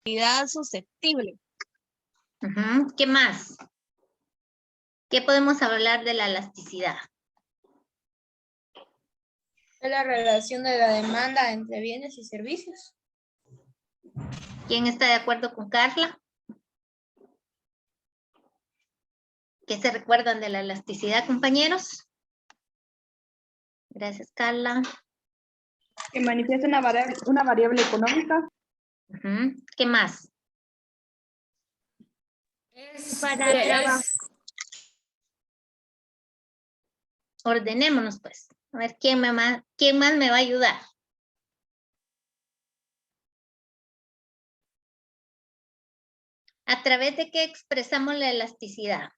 Elasticidad susceptible. ¿Qué más? ¿Qué podemos hablar de la elasticidad? Es la relación de la demanda entre bienes y servicios. ¿Quién está de acuerdo con Carla? ¿Qué se recuerdan de la elasticidad, compañeros? Gracias, Carla. Que manifiesta una variable económica. ¿Qué más? Ordenémonos, pues. A ver, ¿quién más me va a ayudar? ¿A través de qué expresamos la elasticidad?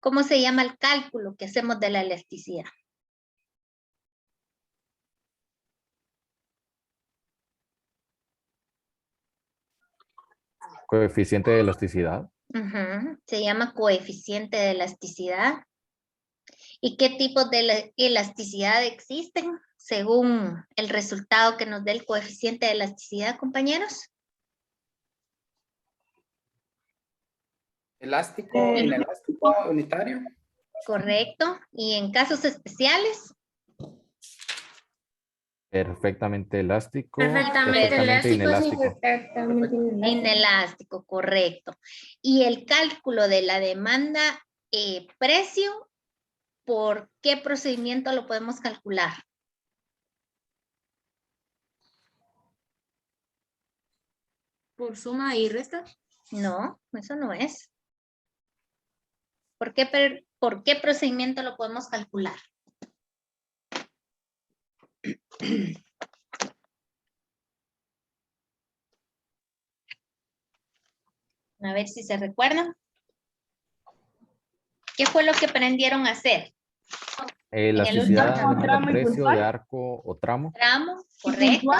¿Cómo se llama el cálculo que hacemos de la elasticidad? Coeficiente de elasticidad. Se llama coeficiente de elasticidad. ¿Y qué tipos de elasticidad existen según el resultado que nos dé el coeficiente de elasticidad, compañeros? Elástico, inelástico, unitario. Correcto. ¿Y en casos especiales? Perfectamente elástico. Perfectamente inelástico. Inelástico, correcto. Y el cálculo de la demanda precio, ¿por qué procedimiento lo podemos calcular? Por suma y resta. No, eso no es. ¿Por qué procedimiento lo podemos calcular? A ver si se recuerdan. ¿Qué fue lo que aprendieron a hacer? Elasticidad, último demanda, tramo y precio puntual. de arco o tramo. Tramo, correcto.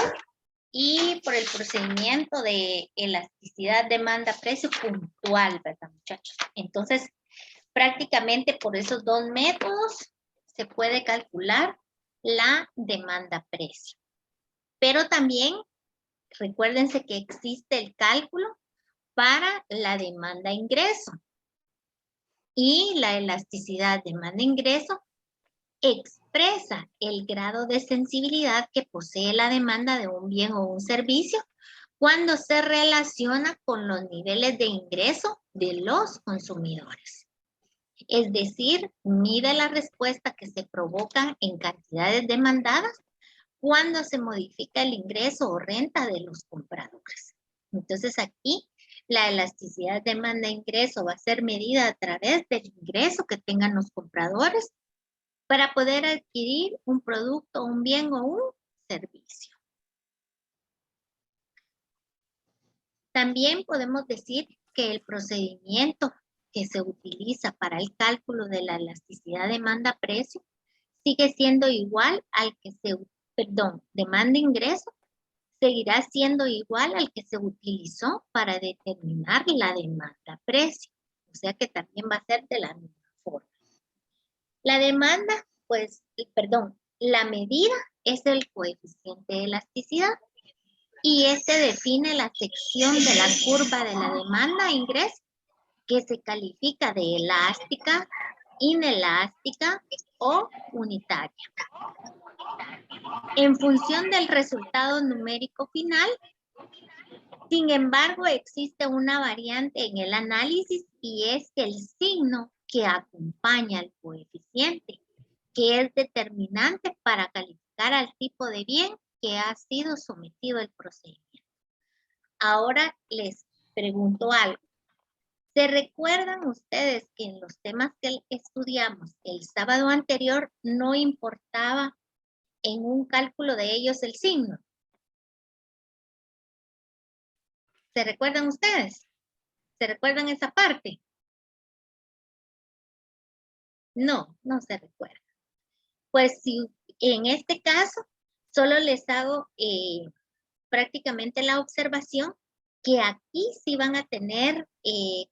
Y por el procedimiento de elasticidad, demanda, precio puntual, ¿verdad, muchachos? Entonces, prácticamente por esos dos métodos se puede calcular la demanda, precio. Pero también, recuérdense que existe el cálculo para la demanda, ingreso. Y la elasticidad, demanda, ingreso expresa el grado de sensibilidad que posee la demanda de un bien o un servicio cuando se relaciona con los niveles de ingreso de los consumidores. Es decir, mide la respuesta que se provoca en cantidades demandadas cuando se modifica el ingreso o renta de los compradores. Entonces aquí la elasticidad demanda-ingreso va a ser medida a través del ingreso que tengan los compradores para poder adquirir un producto, un bien o un servicio. También podemos decir que el procedimiento que se utiliza para el cálculo de la elasticidad demanda-precio sigue siendo igual al que demanda-ingreso seguirá siendo igual al que se utilizó para determinar la demanda-precio. O sea que también va a ser de la misma forma. La demanda, la medida es el coeficiente de elasticidad y este define la sección de la curva de la demanda-ingreso que se califica de elástica, inelástica o unitaria. En función del resultado numérico final, sin embargo, existe una variante en el análisis y es que el signo que acompaña al coeficiente, que es determinante para calificar al tipo de bien que ha sido sometido al procedimiento. Ahora les pregunto algo. ¿Se recuerdan ustedes que en los temas que estudiamos el sábado anterior no importaba en un cálculo de ellos el signo? ¿Se recuerdan ustedes? ¿Se recuerdan esa parte? No, no se recuerda. Pues si en este caso solo les hago prácticamente la observación que aquí sí van a tener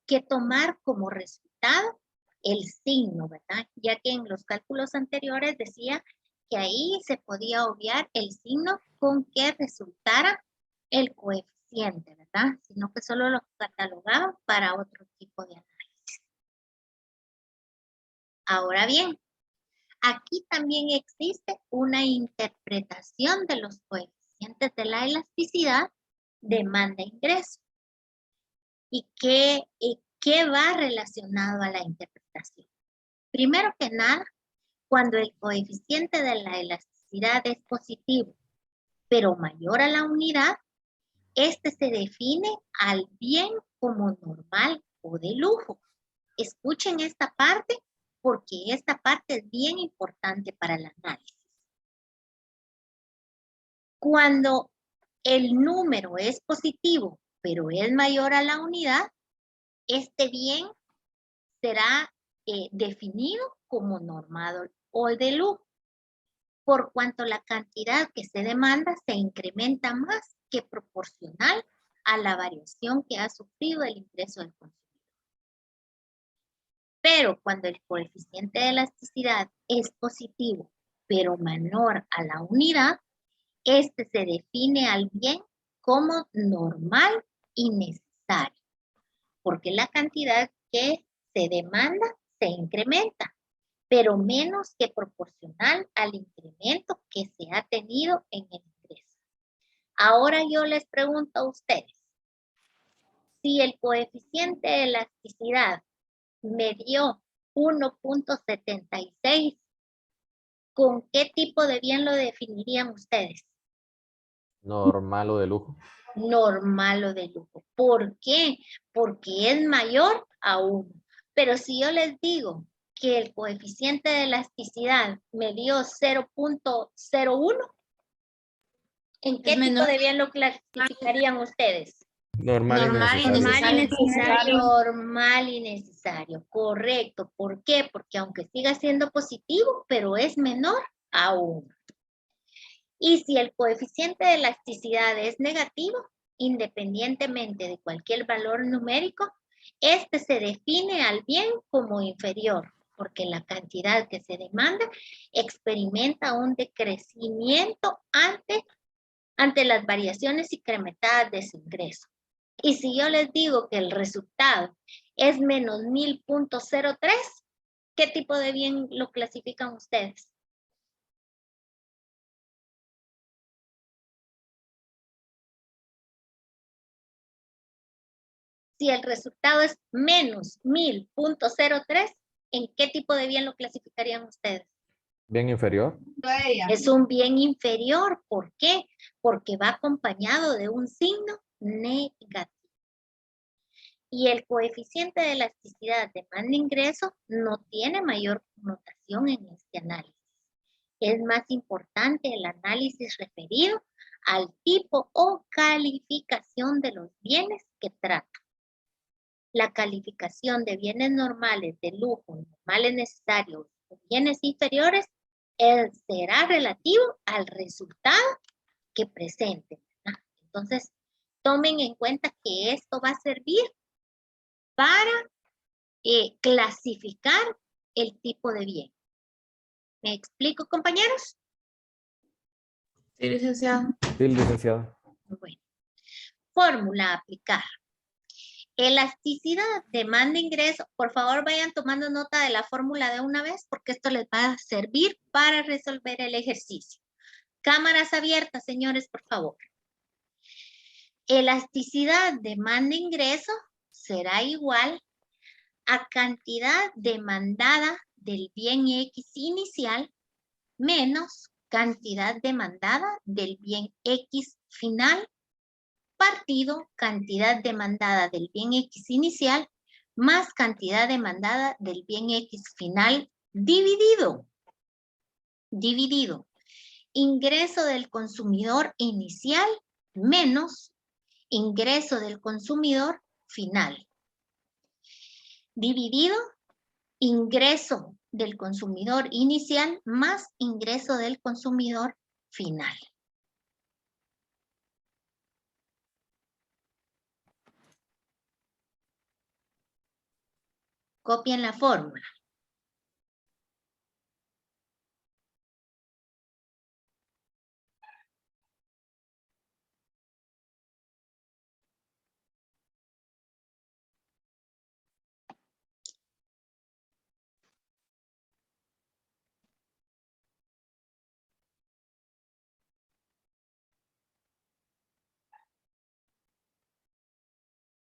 que tomar como resultado el signo, ¿verdad? Ya que en los cálculos anteriores decía que ahí se podía obviar el signo con que resultara el coeficiente coeficiente, ¿verdad? Sino que solo lo catalogaban para otro tipo de análisis. Ahora bien, aquí también existe una interpretación de los coeficientes de la elasticidad demanda-ingreso. ¿Y qué va relacionado a la interpretación? Primero que nada, cuando el coeficiente de la elasticidad es positivo, pero mayor a la unidad, este se define al bien como normal o de lujo. Escuchen esta parte porque esta parte es bien importante para el análisis. Cuando el número es positivo, pero es mayor a la unidad, este bien será definido como normal o de lujo, por cuanto la cantidad que se demanda se incrementa más que proporcional a la variación que ha sufrido el ingreso del consumidor. Pero cuando el coeficiente de elasticidad es positivo, pero menor a la unidad, este se define al bien como normal y necesario, porque la cantidad que se demanda se incrementa, pero menos que proporcional al incremento que se ha tenido en el ingreso. Ahora yo les pregunto a ustedes, si el coeficiente de elasticidad me dio 1.76, ¿con qué tipo de bien lo definirían ustedes? Normal o de lujo. Normal o de lujo. ¿Por qué? Porque es mayor a 1. Pero si yo les digo que el coeficiente de elasticidad me dio 0.01, ¿en qué tipo de bien lo clasificarían ustedes? Normal, Normal y y necesario. necesario. Normal y necesario, correcto. ¿Por qué? Porque aunque siga siendo positivo, pero es menor a 1. Y si el coeficiente de elasticidad es negativo, independientemente de cualquier valor numérico, este se define al bien como inferior, porque la cantidad que se demanda experimenta un decrecimiento ante las variaciones incrementadas de su ingreso. Y si yo les digo que el resultado es menos 1000.03, ¿qué tipo de bien lo clasifican ustedes? Si el resultado es menos 1000.03, ¿en qué tipo de bien lo clasificarían ustedes? Bien inferior. Es un bien inferior. ¿Por qué? Porque va acompañado de un signo negativo. Y el coeficiente de elasticidad demanda-ingreso no tiene mayor connotación en este análisis. Es más importante el análisis referido al tipo o calificación de los bienes que trata. La calificación de bienes normales, de lujo, normales necesarios o bienes inferiores será relativo al resultado que presenten. Entonces, tomen en cuenta que esto va a servir para clasificar el tipo de bien. ¿Me explico, compañeros? Sí, licenciado. Sí, licenciado. Bueno, fórmula a aplicar. Elasticidad, demanda, ingreso. Por favor, vayan tomando nota de la fórmula de una vez porque esto les va a servir para resolver el ejercicio. Cámaras abiertas, señores, por favor. Elasticidad, demanda, ingreso será igual a cantidad demandada del bien X inicial menos cantidad demandada del bien X final partido cantidad demandada del bien X inicial más cantidad demandada del bien X final dividido. Ingreso del consumidor inicial menos ingreso del consumidor final. Dividido ingreso del consumidor inicial más ingreso del consumidor final. Copien la fórmula.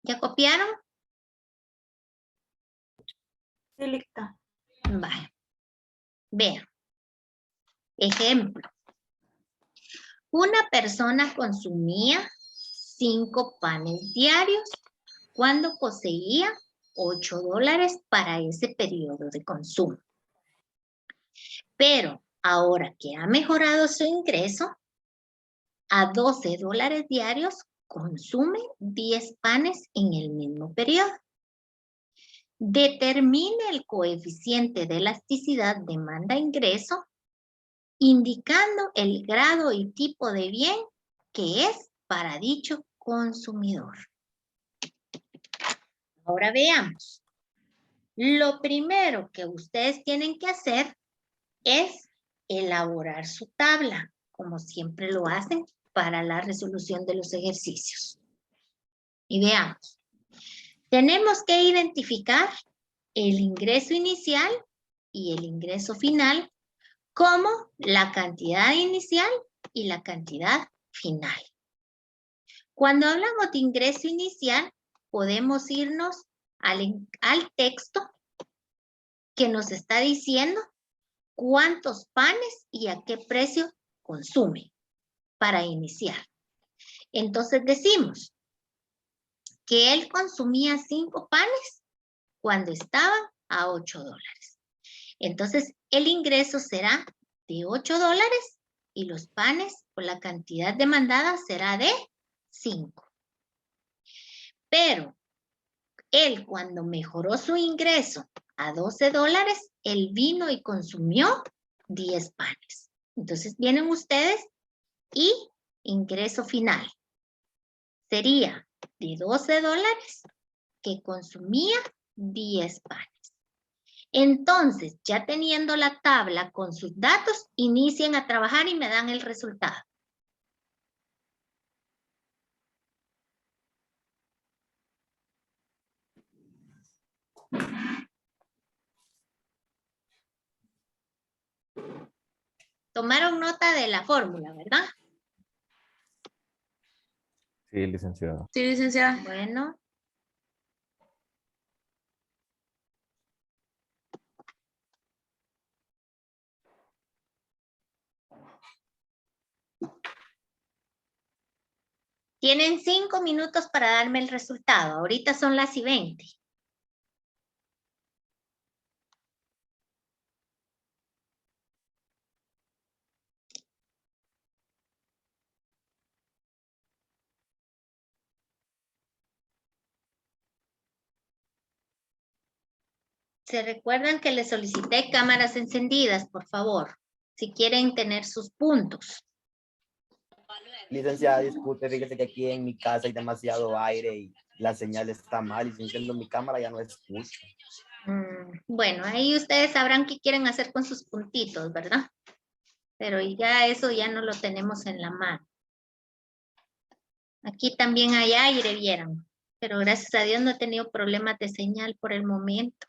¿Ya copiaron? Sí, lista. Vale. Vean. Ejemplo. Una persona consumía 5 panes diarios cuando poseía $8 para ese periodo de consumo. Pero ahora que ha mejorado su ingreso, a $12 diarios consume 10 panes en el mismo periodo. Determine el coeficiente de elasticidad demanda-ingreso indicando el grado y tipo de bien que es para dicho consumidor. Ahora veamos. Lo primero que ustedes tienen que hacer es elaborar su tabla, como siempre lo hacen para la resolución de los ejercicios. Y veamos. Tenemos que identificar el ingreso inicial y el ingreso final como la cantidad inicial y la cantidad final. Cuando hablamos de ingreso inicial, podemos irnos al texto que nos está diciendo cuántos panes y a qué precio consume para iniciar. Entonces decimos que él consumía 5 panes cuando estaban a $8. Entonces el ingreso será de $8 y los panes o la cantidad demandada será de 5. Pero él cuando mejoró su ingreso a $12, él vino y consumió 10 panes. Entonces vienen ustedes y ingreso final sería de $12 que consumía 10 panes. Entonces, ya teniendo la tabla con sus datos, inicien a trabajar y me dan el resultado. Tomaron nota de la fórmula, ¿verdad? Sí, licenciado. Sí, licenciada. Bueno. Tienen 5 minutos para darme el resultado. Ahorita son las 20. Se recuerdan que les solicité cámaras encendidas, por favor, si quieren tener sus puntos. Licenciada, disculpe, fíjese que aquí en mi casa hay demasiado aire y la señal está mal y si enciendo mi cámara ya no escucho. Bueno, ahí ustedes sabrán qué quieren hacer con sus puntitos, ¿verdad? Pero ya eso ya no lo tenemos en la mano. Aquí también hay aire, vieron. Pero gracias a Dios no he tenido problemas de señal por el momento.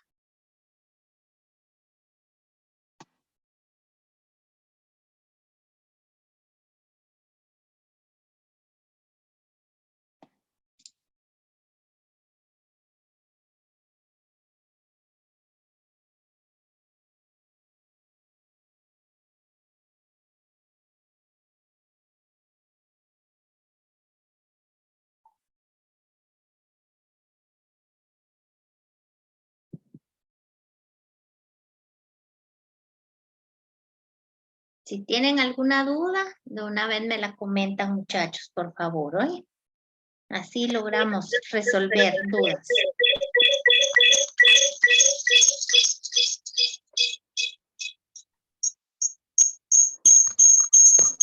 Si tienen alguna duda, de una vez me la comentan, muchachos, por favor, ¿oye? Así logramos resolver dudas.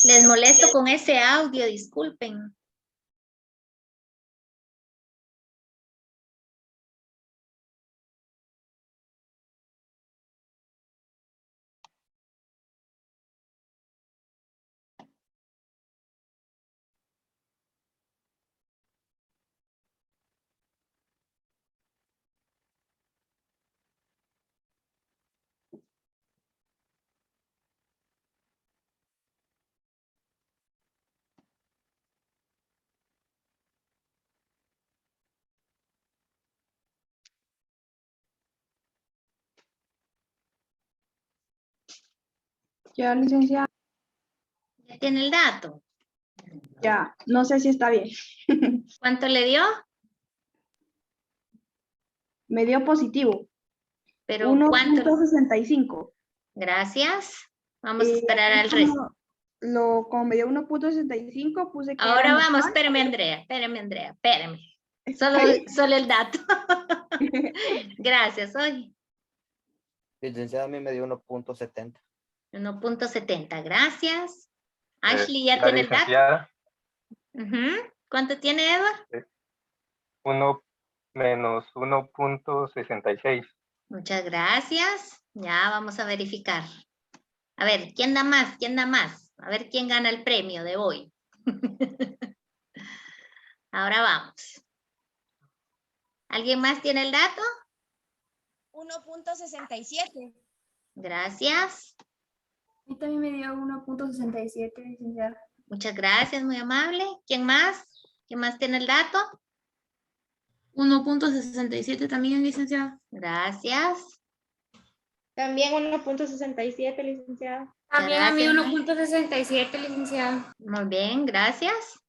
Les molesto con ese audio, disculpen. Ya, licenciada. ¿Ya tiene el dato? Ya, no sé si está bien. ¿Cuánto le dio? Me dio positivo. Pero ¿cuánto? 1.65. Gracias. Vamos a esperar Aquí al resto. como me dio 1.65, puse que Ahora era vamos, mensual. espéreme, Andrea, espéreme. Ahí. Solo el dato. Gracias, hoy. Licenciada, a mí me dio 1.70. 1.70, gracias. Ashley, ¿ya La tiene el dato? licenciada, Ujú. ¿Cuánto tiene Edward? 1 menos 1.66. Muchas gracias. Ya vamos a verificar. A ver, ¿quién da más? ¿Quién da más? A ver quién gana el premio de hoy. Ahora vamos. ¿Alguien más tiene el dato? 1.67. Gracias. A mí también me dio 1.67, licenciada. Muchas gracias, muy amable. ¿Quién más? ¿Quién más tiene el dato? 1.67 también, licenciada. Gracias. También 1.67, licenciada. También a mí 1.67, licenciada. Muy bien, gracias.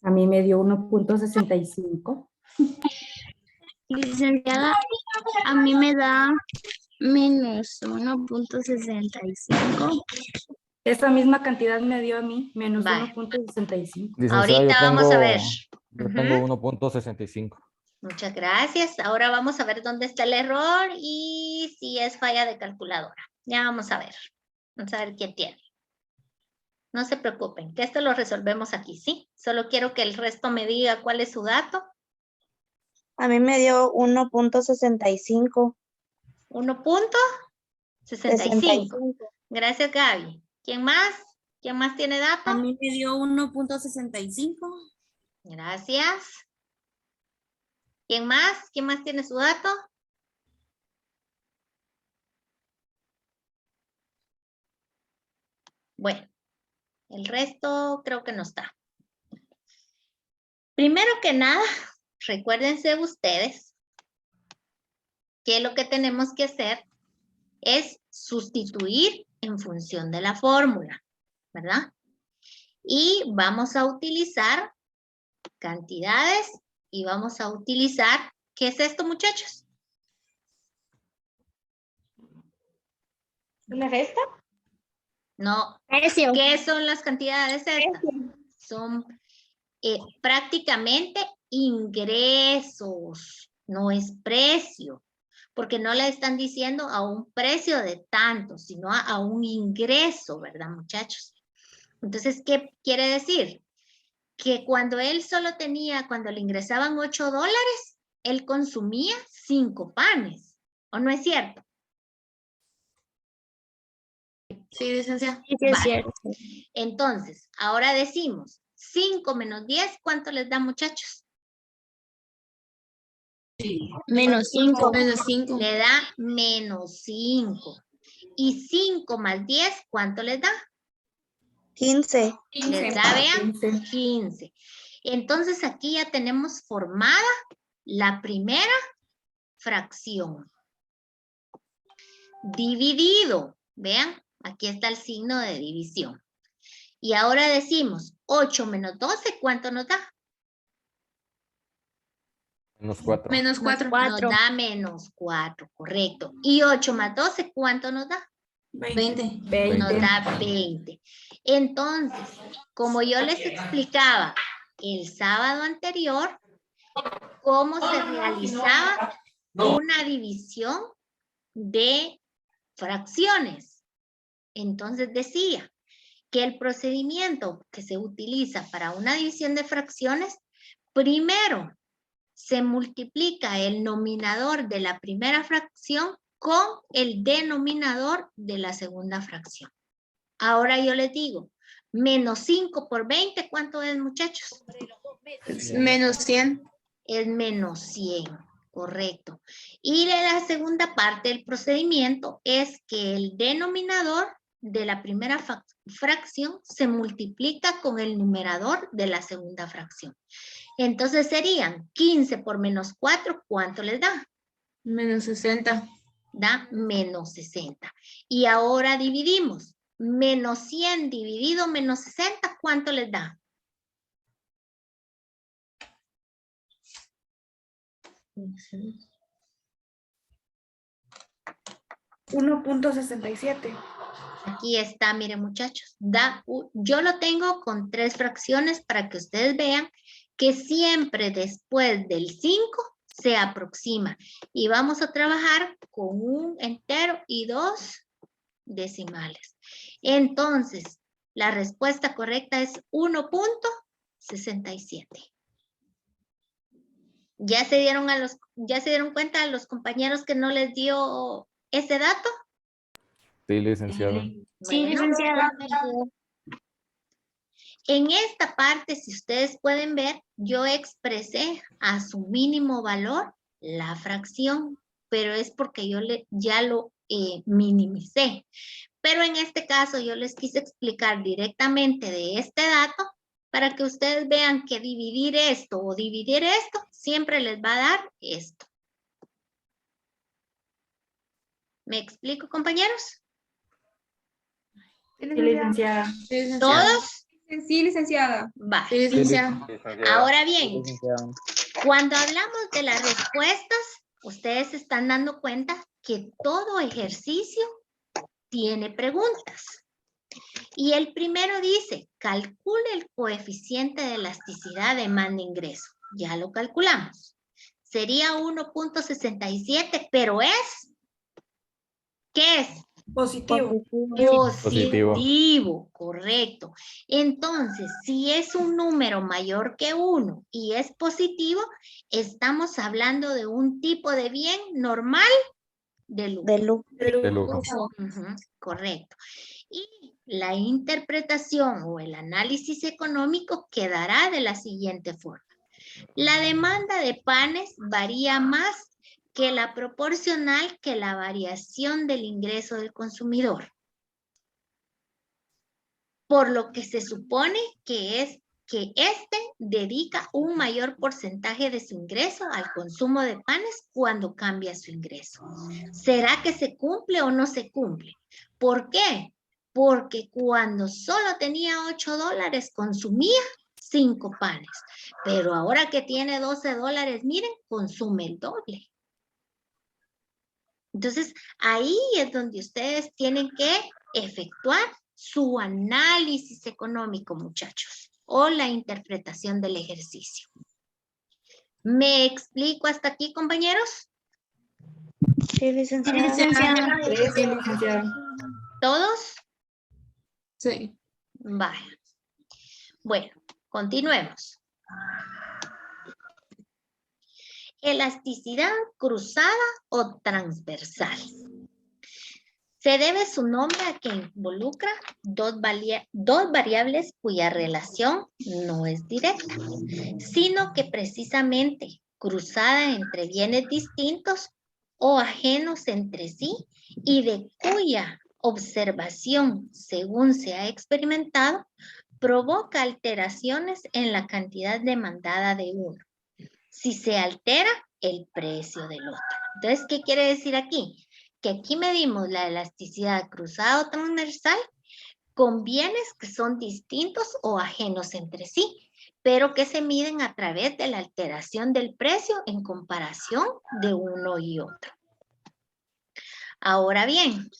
A mí me dio 1.65. Licenciada, a mí me da menos 1.65. Esa misma cantidad me dio a mí, menos Vale. 1.65. Licenciada, Ahorita vamos a ver. Yo Ujú. tengo 1.65. Muchas gracias. Ahora vamos a ver dónde está el error y si es falla de calculadora. Ya vamos a ver. Vamos a ver quién tiene. No se preocupen, que esto lo resolvemos aquí, ¿sí? Solo quiero que el resto me diga cuál es su dato. A mí me dio 1.65. 1.65. Gracias, Gaby. ¿Quién más? ¿Quién más tiene dato? A mí me dio 1.65. Gracias. ¿Quién más? ¿Quién más tiene su dato? Bueno, el resto creo que no está. Primero que nada, recuérdense ustedes que lo que tenemos que hacer es sustituir en función de la fórmula, ¿verdad? Y vamos a utilizar cantidades y vamos a utilizar, ¿qué es esto, muchachos? ¿Una resta? No. Precio. ¿Qué son las cantidades estas? Son prácticamente ingresos, no es precio, porque no le están diciendo a un precio de tanto, sino a un ingreso, ¿verdad, muchachos? Entonces, ¿qué quiere decir? Que cuando él solo tenía, cuando le ingresaban $8, él consumía 5 panes, ¿o no es cierto? Sí, licenciada. Sí, es Vale. cierto. Entonces, ahora decimos 5 menos 10, ¿cuánto les da, muchachos? Menos 5. Menos 5. Le da menos 5. Y 5 más 10, ¿cuánto les da? 15. Les da, vean, 15. Entonces aquí ya tenemos formada la primera fracción. Dividido, vean, aquí está el signo de división. Y ahora decimos 8 menos 12, ¿cuánto nos da? Menos 4. Menos 4. Nos da menos 4, correcto. Y 8 más 12, ¿cuánto nos da? 20. Nos da 20. Entonces, como yo les explicaba el sábado anterior, cómo se realizaba una división de fracciones. Entonces decía que el procedimiento que se utiliza para una división de fracciones, primero se multiplica el nominador de la primera fracción con el denominador de la segunda fracción. Ahora yo les digo, menos 5 por 20, ¿cuánto es, muchachos? Menos 100. Es menos 100, correcto. Y de la segunda parte del procedimiento es que el denominador de la primera fracción se multiplica con el numerador de la segunda fracción. Entonces serían 15 por menos 4, ¿cuánto les da? Menos 60. Da menos 60. Y ahora dividimos. Menos 100 dividido menos 60, ¿cuánto les da? 1.67. Aquí está, miren muchachos. Yo lo tengo con 3 fracciones para que ustedes vean que siempre después del 5 se aproxima. Y vamos a trabajar con un entero y 2 decimales. Entonces, la respuesta correcta es 1.67. ¿Ya se dieron cuenta a los compañeros que no les dio ese dato? Sí, licenciada. Sí, Bueno, licenciada. en esta parte, si ustedes pueden ver, yo expresé a su mínimo valor la fracción, pero es porque yo ya lo minimicé. Pero en este caso yo les quise explicar directamente de este dato para que ustedes vean que dividir esto o dividir esto siempre les va a dar esto. ¿Me explico, compañeros? Sí, licenciada. Sí, licenciada. ¿Todos? Sí, licenciada. Va. Sí, licenciada. Licenciada. Ahora bien, cuando hablamos de las respuestas, ustedes se están dando cuenta que todo ejercicio tiene preguntas. Y el primero dice, calcule el coeficiente de elasticidad demanda-ingreso. Ya lo calculamos. Sería 1.67, pero es, ¿qué es? Positivo. Positivo, correcto. Entonces, si es un número mayor que 1 y es positivo, estamos hablando de un tipo de bien normal de lujo. De lujo. Ujú, correcto. Y la interpretación o el análisis económico quedará de la siguiente forma. La demanda de panes varía más que la proporcional que la variación del ingreso del consumidor. Por lo que se supone que éste dedica un mayor porcentaje de su ingreso al consumo de panes cuando cambia su ingreso. ¿Será que se cumple o no se cumple? ¿Por qué? Porque cuando solo tenía $8 consumía 5 panes, pero ahora que tiene $12, miren, consume el doble. Entonces, ahí es donde ustedes tienen que efectuar su análisis económico, muchachos, o la interpretación del ejercicio. ¿Me explico hasta aquí, compañeros? Sí, licenciada. Sí, licenciada. ¿Todos? Sí. Vale. Bueno, continuemos. Elasticidad cruzada o transversal. Se debe su nombre a que involucra dos variables cuya relación no es directa, sino que precisamente cruzada entre bienes distintos o ajenos entre sí y de cuya observación, según se ha experimentado, provoca alteraciones en la cantidad demandada de uno. Si se altera el precio del otro. Entonces, ¿qué quiere decir aquí? Que aquí medimos la elasticidad cruzada o transversal con bienes que son distintos o ajenos entre sí, pero que se miden a través de la alteración del precio en comparación de uno y otro. Ahora bien,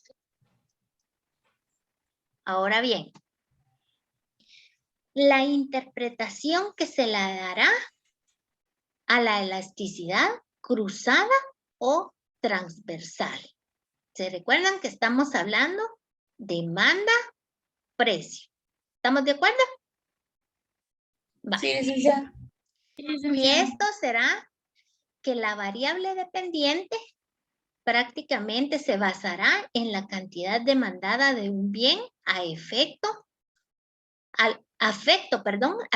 la interpretación que se le dará a la elasticidad cruzada o transversal. ¿Se recuerdan que estamos hablando demanda-precio? ¿Estamos de acuerdo? Va. Sí, licenciada. Y esto será que la variable dependiente prácticamente se basará en la cantidad demandada de un bien a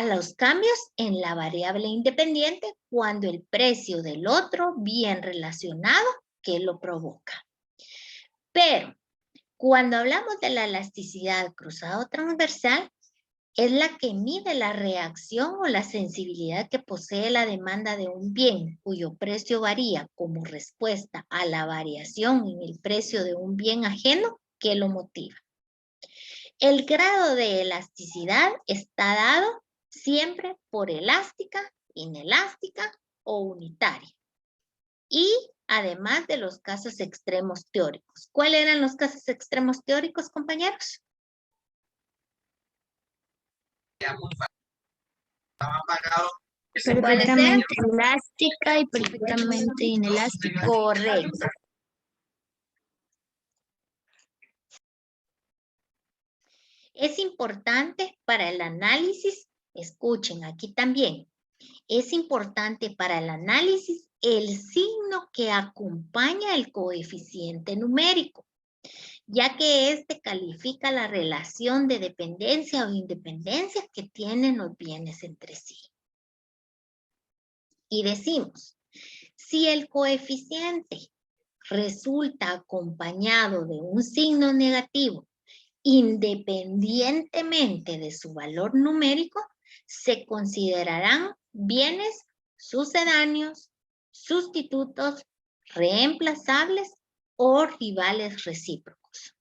los cambios en la variable independiente cuando el precio del otro bien relacionado que lo provoca. Pero cuando hablamos de la elasticidad cruzada o transversal, es la que mide la reacción o la sensibilidad que posee la demanda de un bien cuyo precio varía como respuesta a la variación en el precio de un bien ajeno que lo motiva. El grado de elasticidad está dado siempre por elástica, inelástica o unitaria. Y además de los casos extremos teóricos. ¿Cuáles eran los casos extremos teóricos, compañeros? Perfectamente elástica y perfectamente inelástica. Correcto. Es importante para el análisis, escuchen aquí también, es importante para el análisis el signo que acompaña el coeficiente numérico, ya que este califica la relación de dependencia o independencia que tienen los bienes entre sí. Y decimos, si el coeficiente resulta acompañado de un signo negativo, independientemente de su valor numérico, se considerarán bienes sucedáneos, sustitutos, reemplazables o rivales recíprocos,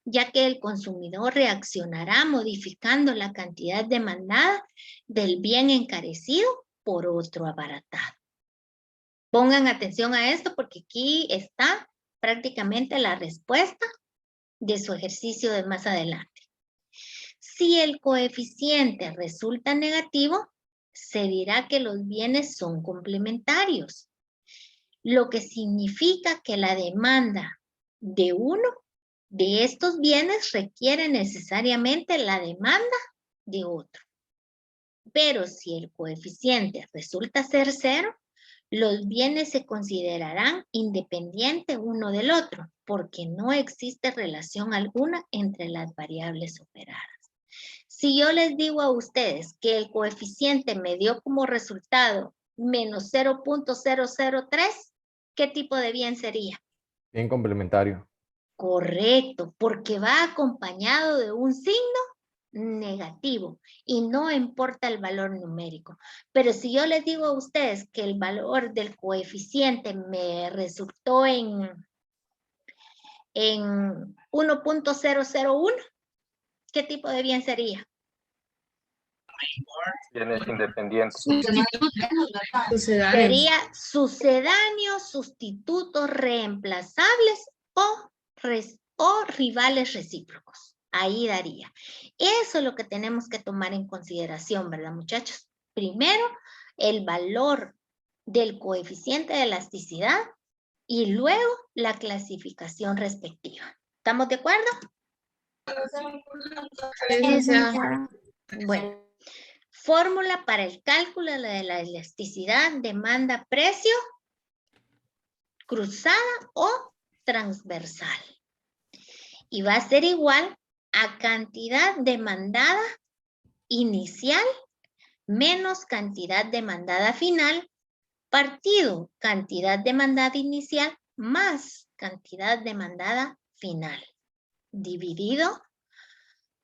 ya que el consumidor reaccionará modificando la cantidad demandada del bien encarecido por otro abaratado. Pongan atención a esto porque aquí está prácticamente la respuesta de su ejercicio de más adelante. Si el coeficiente resulta negativo, se dirá que los bienes son complementarios, lo que significa que la demanda de uno de estos bienes requiere necesariamente la demanda de otro. Pero si el coeficiente resulta ser 0, los bienes se considerarán independientes uno del otro, porque no existe relación alguna entre las variables operadas. Si yo les digo a ustedes que el coeficiente me dio como resultado menos 0.003, ¿qué tipo de bien sería? Bien complementario. Correcto, porque va acompañado de un signo negativo y no importa el valor numérico. Pero si yo les digo a ustedes que el valor del coeficiente me resultó en 1.001, ¿qué tipo de bien sería? Bienes independientes. Sería sucedáneos, sustitutos reemplazables o rivales recíprocos. Ahí daría. Eso es lo que tenemos que tomar en consideración, ¿verdad, muchachos? Primero, el valor del coeficiente de elasticidad y luego la clasificación respectiva. ¿Estamos de acuerdo? Bueno, fórmula para el cálculo de la elasticidad, demanda, precio, cruzada o transversal. Y va a ser igual a cantidad demandada inicial menos cantidad demandada final, partido cantidad demandada inicial más cantidad demandada final, dividido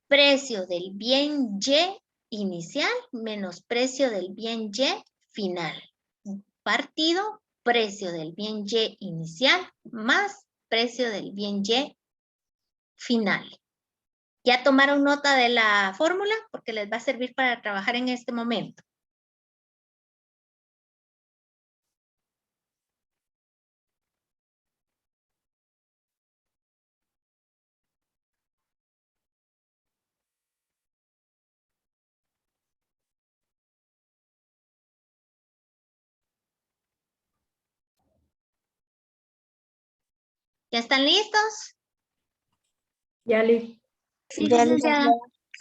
precio del bien Y inicial menos precio del bien Y final, partido precio del bien Y inicial más precio del bien Y final. ¿Ya tomaron nota de la fórmula? Porque les va a servir para trabajar en este momento. ¿Ya están listos? Ya, Liz. Sí, licenciada.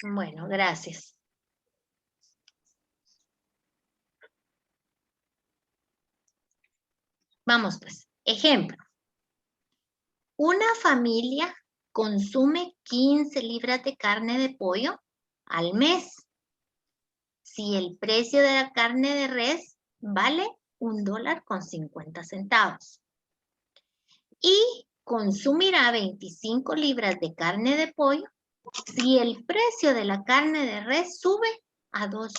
Bueno, gracias. Vamos pues, ejemplo. Una familia consume 15 libras de carne de pollo al mes. Si el precio de la carne de res vale $1.50. Y consumirá 25 libras de carne de pollo Si el precio de la carne de res sube a $2,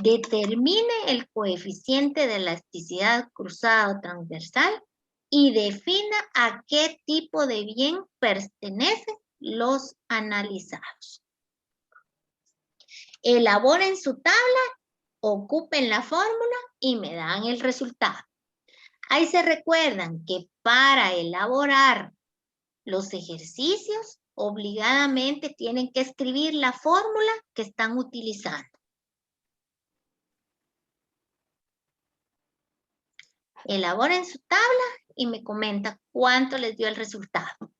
determine el coeficiente de elasticidad cruzada o transversal y defina a qué tipo de bien pertenecen los analizados. Elaboren su tabla, ocupen la fórmula y me dan el resultado. Ahí se recuerdan que para elaborar los ejercicios, obligadamente tienen que escribir la fórmula que están utilizando. Elaboren su tabla y me comentan cuánto les dio el resultado.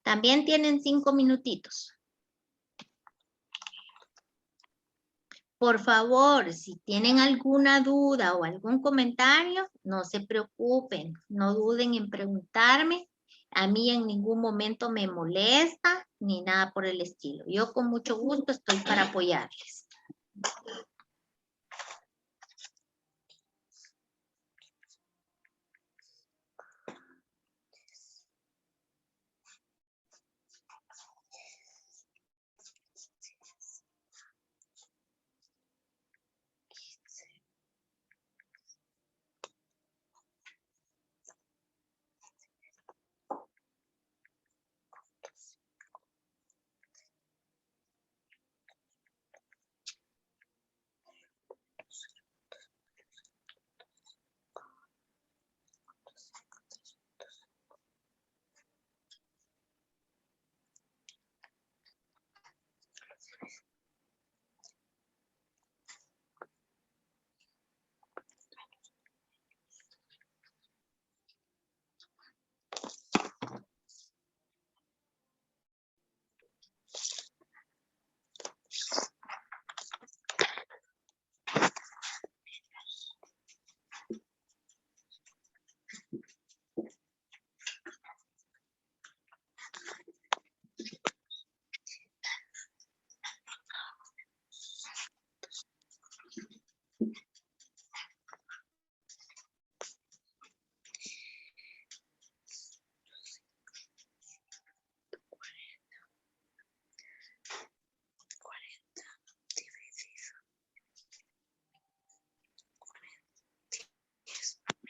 También tienen 5 minutitos. Por favor, si tienen alguna duda o algún comentario, no se preocupen, no duden en preguntarme. A mí en ningún momento me molesta ni nada por el estilo. Yo con mucho gusto estoy para apoyarles.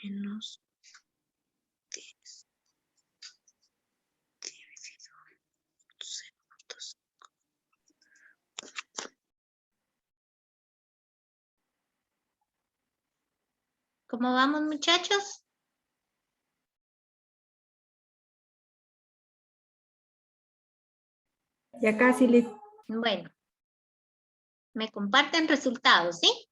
Menos 10 dividido 0.5. ¿Cómo vamos, muchachos? Ya casi, Liz. Bueno, me comparten resultados, ¿sí?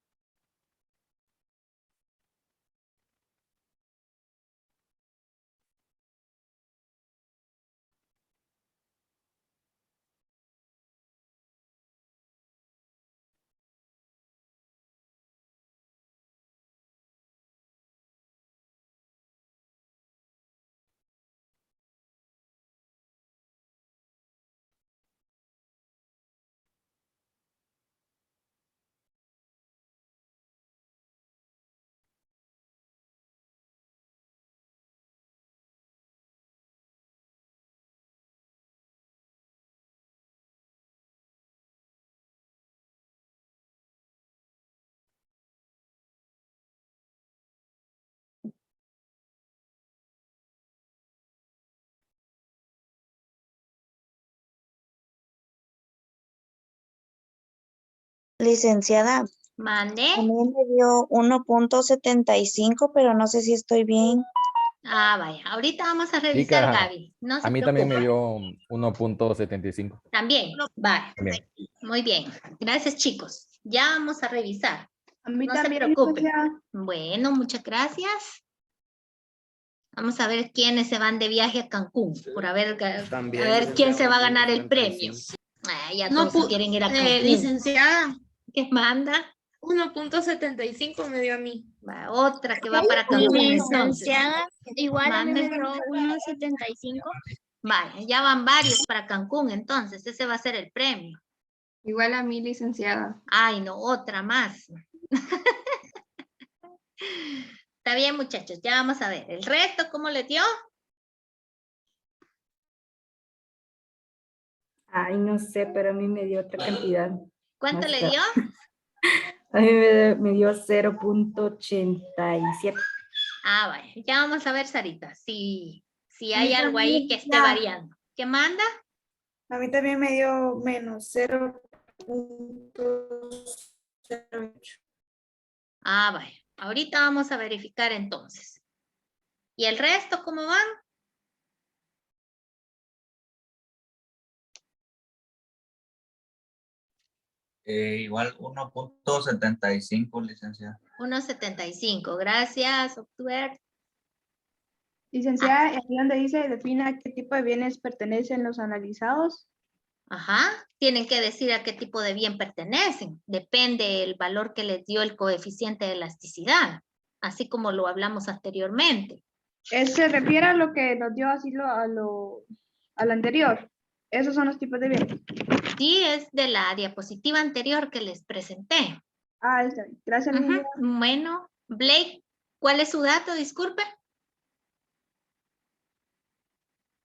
Licenciada, Mande. a mí me dio 1.75, pero no sé si estoy bien. Ah, vaya. Ahorita vamos a revisar, Chica, Gaby. No se a mí también me preocupen. dio 1.75. También. Vale. También. Muy bien. Gracias, chicos. Ya vamos a revisar. A mí No se también, preocupen. licenciada. Bueno, muchas gracias. Vamos a ver quiénes se van de viaje a Cancún. Por a ver También, quién se va a ganar el 1.75. premio. Ya No, todos se quieren ir a Cancún. licenciada, ¿Qué manda? 1.75 me dio a mí. Va, otra que va para Cancún entonces. Licenciada, igual a mí Mande. me dio 1.75. Vale, ya van varios para Cancún entonces. Ese va a ser el premio. Igual a mí, licenciada. Ay, no, otra más. Está bien, muchachos, ya vamos a ver. ¿El resto cómo les dio? Ay, no sé, pero a mí me dio otra cantidad. ¿Cuánto Más le tarde. dio? A mí me dio 0.87. Ah, vaya. Ya vamos a ver, Sarita, si A hay mí algo ahí también, que esté ya. variando. ¿Qué manda? A mí también me dio menos 0.08. Ah, vaya. Ahorita vamos a verificar entonces. ¿Y el resto cómo van? Igual 1.75, licenciada. 1.75. Gracias, Octuber. Licenciada, aquí donde dice defina qué tipo de bienes pertenecen los analizados. Ajá. Tienen que decir a qué tipo de bien pertenecen. Depende el valor que les dio el coeficiente de elasticidad, así como lo hablamos anteriormente. Se refiere a lo que nos dio así a lo anterior. Esos son los tipos de bienes. Sí, es de la diapositiva anterior que les presenté. Ah, está bien. Gracias, Ujú. licenciada. Bueno, Blake, ¿cuál es su dato? Disculpe.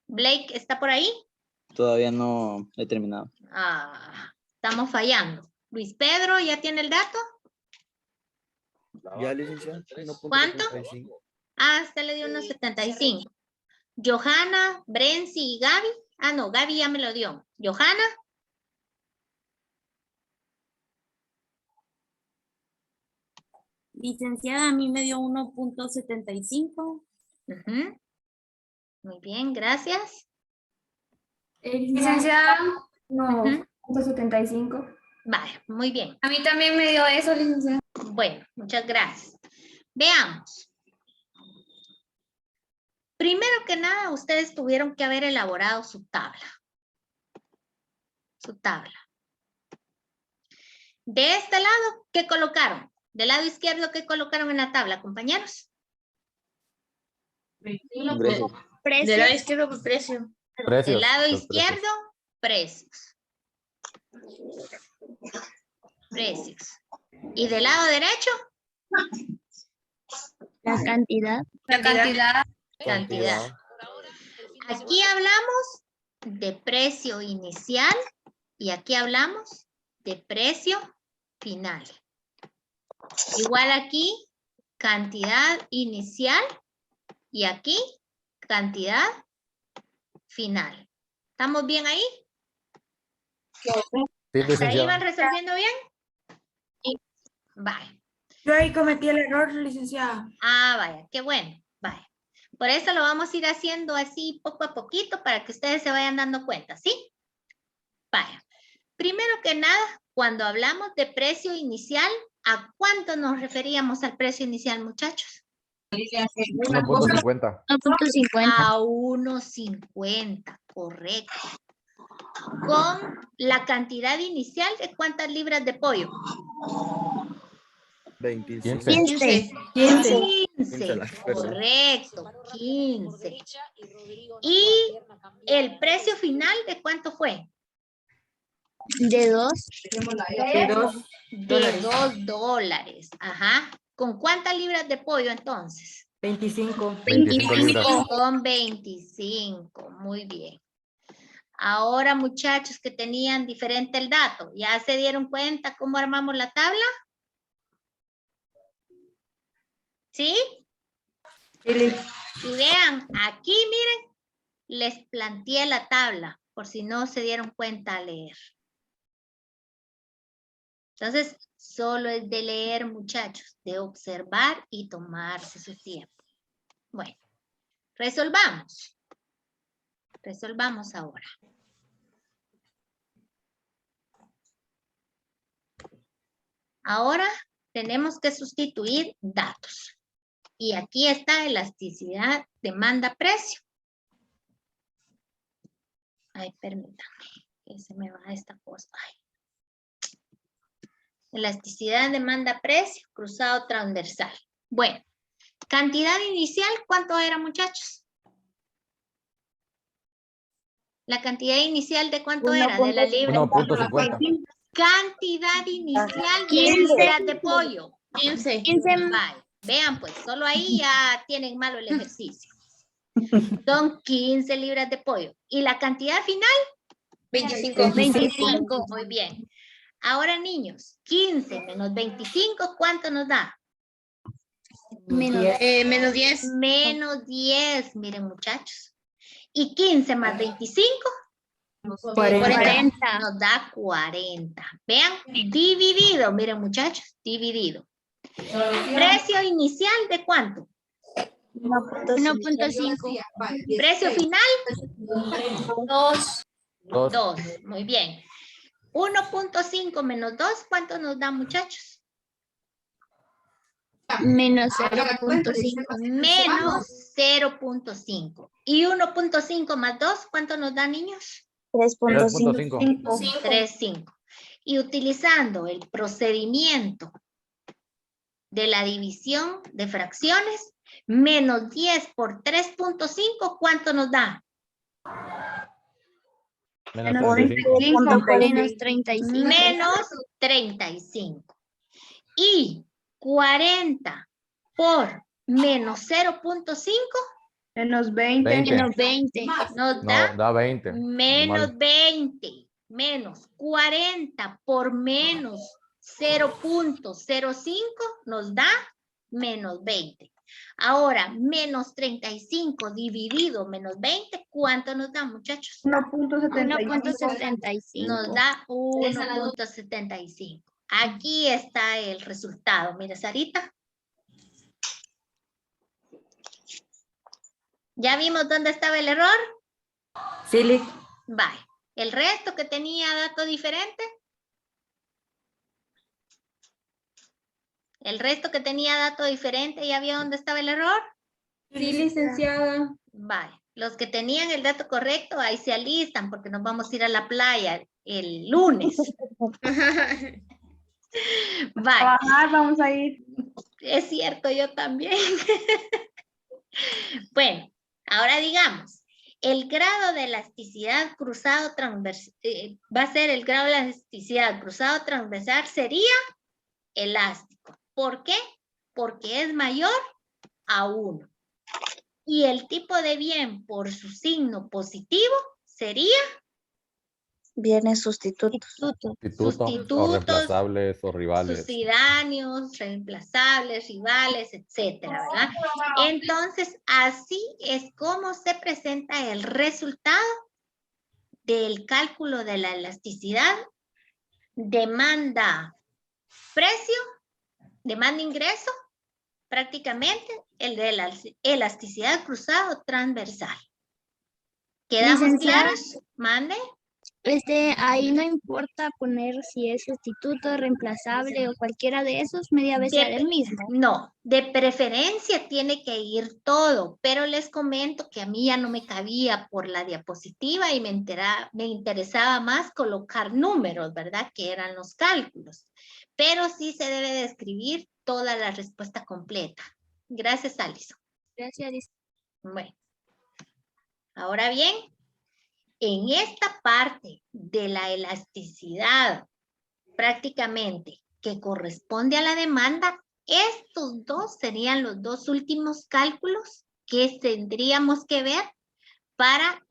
Blake, ¿está por ahí? Todavía no he terminado. Ah, estamos fallando. Luis Pedro, ¿ya tiene el dato? Ya, licenciada. ¿Cuánto? 1.75. Ah, usted le dio unos 75. Johanna, Brency y Gaby. Ah, no, Gaby ya me lo dio. Johanna. Licenciada, a mí me dio 1.75. Ujú. Muy bien, gracias. Licenciada, Ujú. 1.75. Vale, muy bien. A mí también me dio eso, licenciada. Bueno, muchas gracias. Veamos. Primero que nada, ustedes tuvieron que haber elaborado su tabla. Su tabla. De este lado, ¿qué colocaron? Del lado izquierdo, ¿qué colocaron en la tabla, compañeros? Ingresos. Del lado izquierdo, pues precio. Precios. Del lado los precios. izquierdo, precios. Precios. Y del lado derecho, La cantidad. La cantidad. cantidad. Aquí hablamos de precio inicial y aquí hablamos de precio final. Igual aquí, cantidad inicial y aquí, cantidad final. ¿Estamos bien ahí? Sí, ¿Hasta ahí licenciada. van resolviendo bien? Vale. Yo ahí cometí el error, licenciada. Ah, vaya, qué bueno. Vaya. Por eso lo vamos a ir haciendo así poco a poquito para que ustedes se vayan dando cuenta, ¿sí? Vaya. Primero que nada, cuando hablamos de precio inicial, ¿a cuánto nos referíamos al precio inicial, muchachos? 1.50. 1.50. A 1.50, correcto. Con la cantidad inicial de cuántas libras de pollo. 25. 15. 15, la- perdón. correcto, 15. ¿Y el precio final de cuánto fue? De 2. De 2. De $2. Ajá. ¿Con cuántas libras de pollo entonces? 25. 25 libras. Con 25, muy bien. Ahora, muchachos que tenían diferente el dato, ¿ya se dieron cuenta cómo armamos la tabla? ¿Sí? Y vean, aquí miren, les planteé la tabla, por si no se dieron cuenta al leer. Entonces, solo es de leer, muchachos, de observar y tomarse su tiempo. Bueno, resolvamos. Resolvamos ahora. Ahora tenemos que sustituir datos. Y aquí está elasticidad, demanda, precio. Ay, permítanme, que se me va esta cosa. Ay. Elasticidad, demanda, precio, cruzado transversal. Bueno, cantidad inicial, ¿cuánto era, muchachos? La cantidad inicial de cuánto era, de la libra. 1.50. Cantidad inicial de 15. libras de pollo. 15. 15. Vale, vean pues, solo ahí ya tienen malo el ejercicio. Son 15 libras de pollo. ¿Y la cantidad final? 25. 25. Muy bien. Ahora, niños, 15 menos 25, ¿cuánto nos da? Menos 10. Menos 10, miren, muchachos. Y 15 más 25 40. nos da 40. Vean, dividido, miren, muchachos, dividido. Precio inicial de cuánto? 1.5. Precio final, 2. 2. Muy bien. 1.5 menos 2, ¿cuánto nos da, muchachos? Menos 0.5. Menos 0.5. ¿Y 1.5 más 2, cuánto nos da, niños? 3.5. 3.5. Y utilizando el procedimiento de la división de fracciones, menos 10 por 3.5, ¿cuánto nos da? Menos 35. Menos 35. Menos 35. Y 40 por menos 0.5 Menos 20. Menos 20. nos No, da da 20. menos Normal. 20. Menos 40 por menos 0.05 nos da menos 20. Ahora, menos 35 dividido menos 20, ¿cuánto nos da, muchachos? 1.75. Nos da 1.75. Aquí está el resultado. Mira, Sarita. ¿Ya vimos dónde estaba el error? Sí, Liz. Vale. ¿El resto que tenía dato diferente? ¿El resto que tenía dato diferente, ya vio dónde estaba el error? Sí, licenciada. Vale. Los que tenían el dato correcto, ahí se alistan porque nos vamos a ir a la playa el lunes. Vale. Trabajar, vamos a ir. Es cierto, yo también. Bueno, ahora digamos, el grado de elasticidad cruzado transversal, va a ser el grado de elasticidad cruzado transversal sería elástico. ¿Por qué? Porque es mayor a 1. Y el tipo de bien por su signo positivo sería Bienes sustitutos. Sustitutos o reemplazables o rivales. sucedáneos, reemplazables, rivales, etcétera, ¿verdad? Entonces, así es como se presenta el resultado del cálculo de la elasticidad, demanda-precio, demanda-ingreso, prácticamente el de la elasticidad cruzado transversal. ¿Quedamos Licenciada. claros? Mande. Ahí no importa poner si es sustituto, reemplazable o cualquiera de esos, media vez será el mismo. No, de preferencia tiene que ir todo, pero les comento que a mí ya no me cabía por la diapositiva y me interesaba más colocar números, ¿verdad? Que eran los cálculos. Pero sí se debe de escribir toda la respuesta completa. Gracias, Alison. Gracias, Liz. Bueno, ahora bien, en esta parte de la elasticidad prácticamente que corresponde a la demanda, estos dos serían los dos últimos cálculos que tendríamos que ver para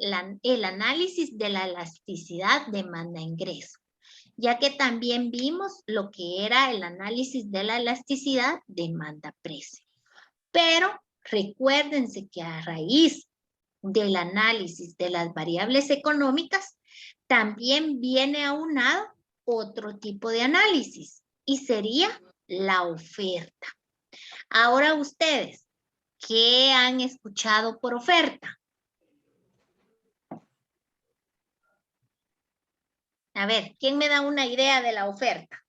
el análisis de la elasticidad demanda-ingreso, ya que también vimos lo que era el análisis de la elasticidad demanda-precio. Pero recuérdense que a raíz del análisis de las variables económicas, también viene aunado otro tipo de análisis y sería la oferta. Ahora ustedes, ¿qué han escuchado por oferta? A ver, ¿quién me da una idea de la oferta?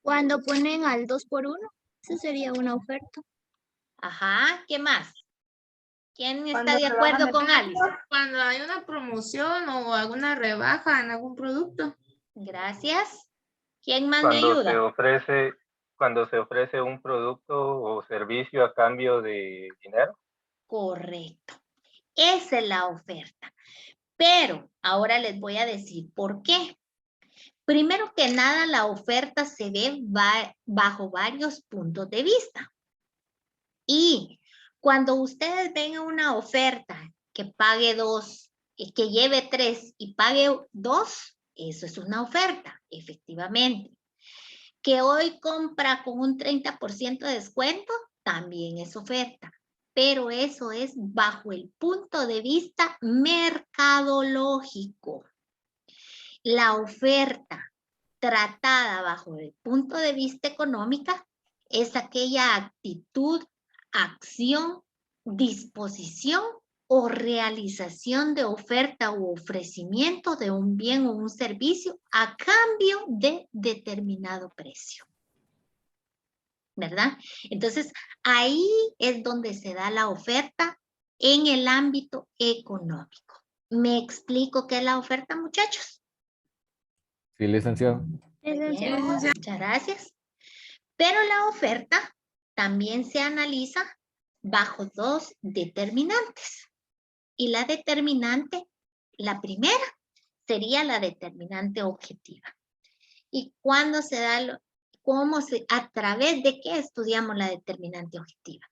Cuando ponen al 2 por 1, eso sería una oferta. Ajá, ¿qué más? ¿Quién está Cuando de acuerdo con Alice? Cuando hay una promoción o alguna rebaja en algún producto. Gracias. ¿Quién más me Cuando ayuda? cuando se ofrece un producto o servicio a cambio de dinero. Correcto. Esa es la oferta. Pero ahora les voy a decir por qué. Primero que nada, la oferta se ve bajo varios puntos de vista. Y cuando ustedes ven una oferta que pague 2 que lleve 3 y pague 2, eso es una oferta, efectivamente. Que hoy compra con un 30% de descuento, también es oferta. Pero eso es bajo el punto de vista mercadológico. La oferta tratada bajo el punto de vista económica es aquella actitud, acción, disposición o realización de oferta u ofrecimiento de un bien o un servicio a cambio de determinado precio. ¿Verdad? Entonces, ahí es donde se da la oferta en el ámbito económico. ¿Me explico qué es la oferta, muchachos? Sí, licenciado. Bien, muchas gracias. Pero la oferta también se analiza bajo 2 determinantes. Y la determinante, la primera, sería la determinante objetiva. ¿Y cuándo se da, a través de qué estudiamos la determinante objetiva?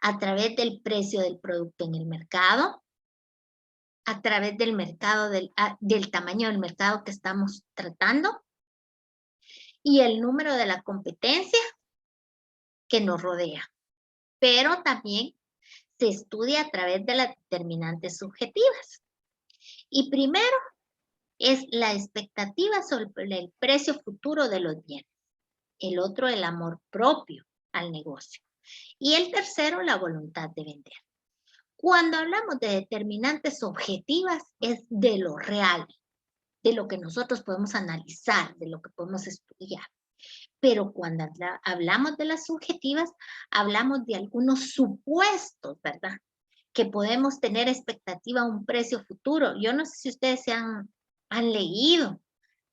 A través del precio del producto en el mercado, a través del mercado, del tamaño del mercado que estamos tratando y el número de la competencia que nos rodea. Pero también se estudia a través de las determinantes subjetivas. Y primero es la expectativa sobre el precio futuro de los bienes. El otro, el amor propio al negocio. Y el tercero, la voluntad de vender. Cuando hablamos de determinantes objetivas, es de lo real, de lo que nosotros podemos analizar, de lo que podemos estudiar. Pero cuando hablamos de las subjetivas, hablamos de algunos supuestos, ¿verdad? Que podemos tener expectativa a un precio futuro. Yo no sé si ustedes se han leído,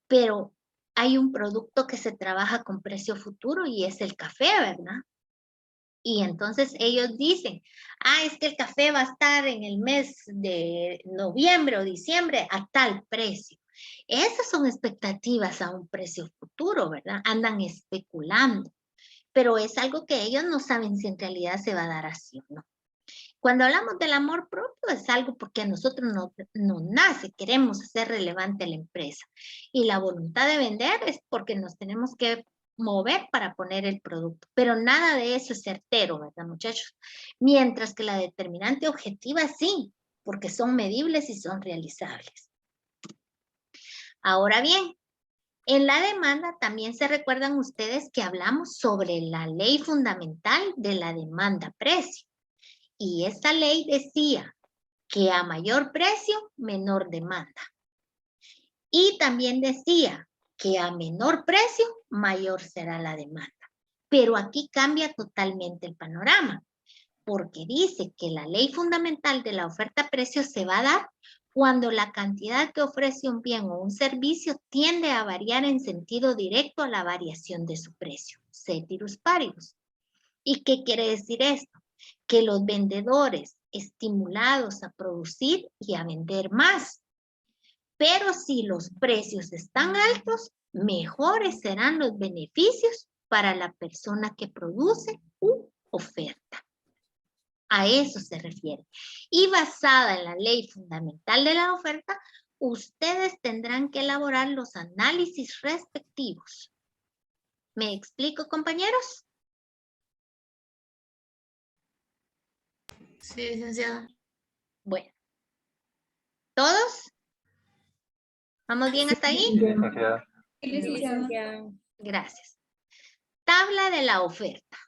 pero hay un producto que se trabaja con precio futuro y es el café, ¿verdad? Y entonces ellos dicen, es que el café va a estar en el mes de noviembre o diciembre a tal precio. Esas son expectativas a un precio futuro, ¿verdad? Andan especulando, pero es algo que ellos no saben si en realidad se va a dar así o no. Cuando hablamos del amor propio es algo porque a nosotros nos nace, queremos hacer relevante a la empresa. Y la voluntad de vender es porque nos tenemos que mover para poner el producto. Pero nada de eso es certero, ¿verdad, muchachos? Mientras que la determinante objetiva sí, porque son medibles y son realizables. Ahora bien, en la demanda también se recuerdan ustedes que hablamos sobre la ley fundamental de la demanda-precio. Y esta ley decía que a mayor precio, menor demanda. Y también decía que a menor precio, mayor será la demanda. Pero aquí cambia totalmente el panorama, porque dice que la ley fundamental de la oferta-precio se va a dar cuando la cantidad que ofrece un bien o un servicio tiende a variar en sentido directo a la variación de su precio. Ceteris paribus. ¿Y qué quiere decir esto? Que los vendedores estimulados a producir y a vender más. Pero si los precios están altos, mejores serán los beneficios para la persona que produce u oferta. A eso se refiere. Y basada en la ley fundamental de la oferta, ustedes tendrán que elaborar los análisis respectivos. ¿Me explico, compañeros? Sí, licenciada. Bueno. ¿Todos? ¿Vamos bien hasta ahí? Licenciada. Gracias. Tabla de la oferta.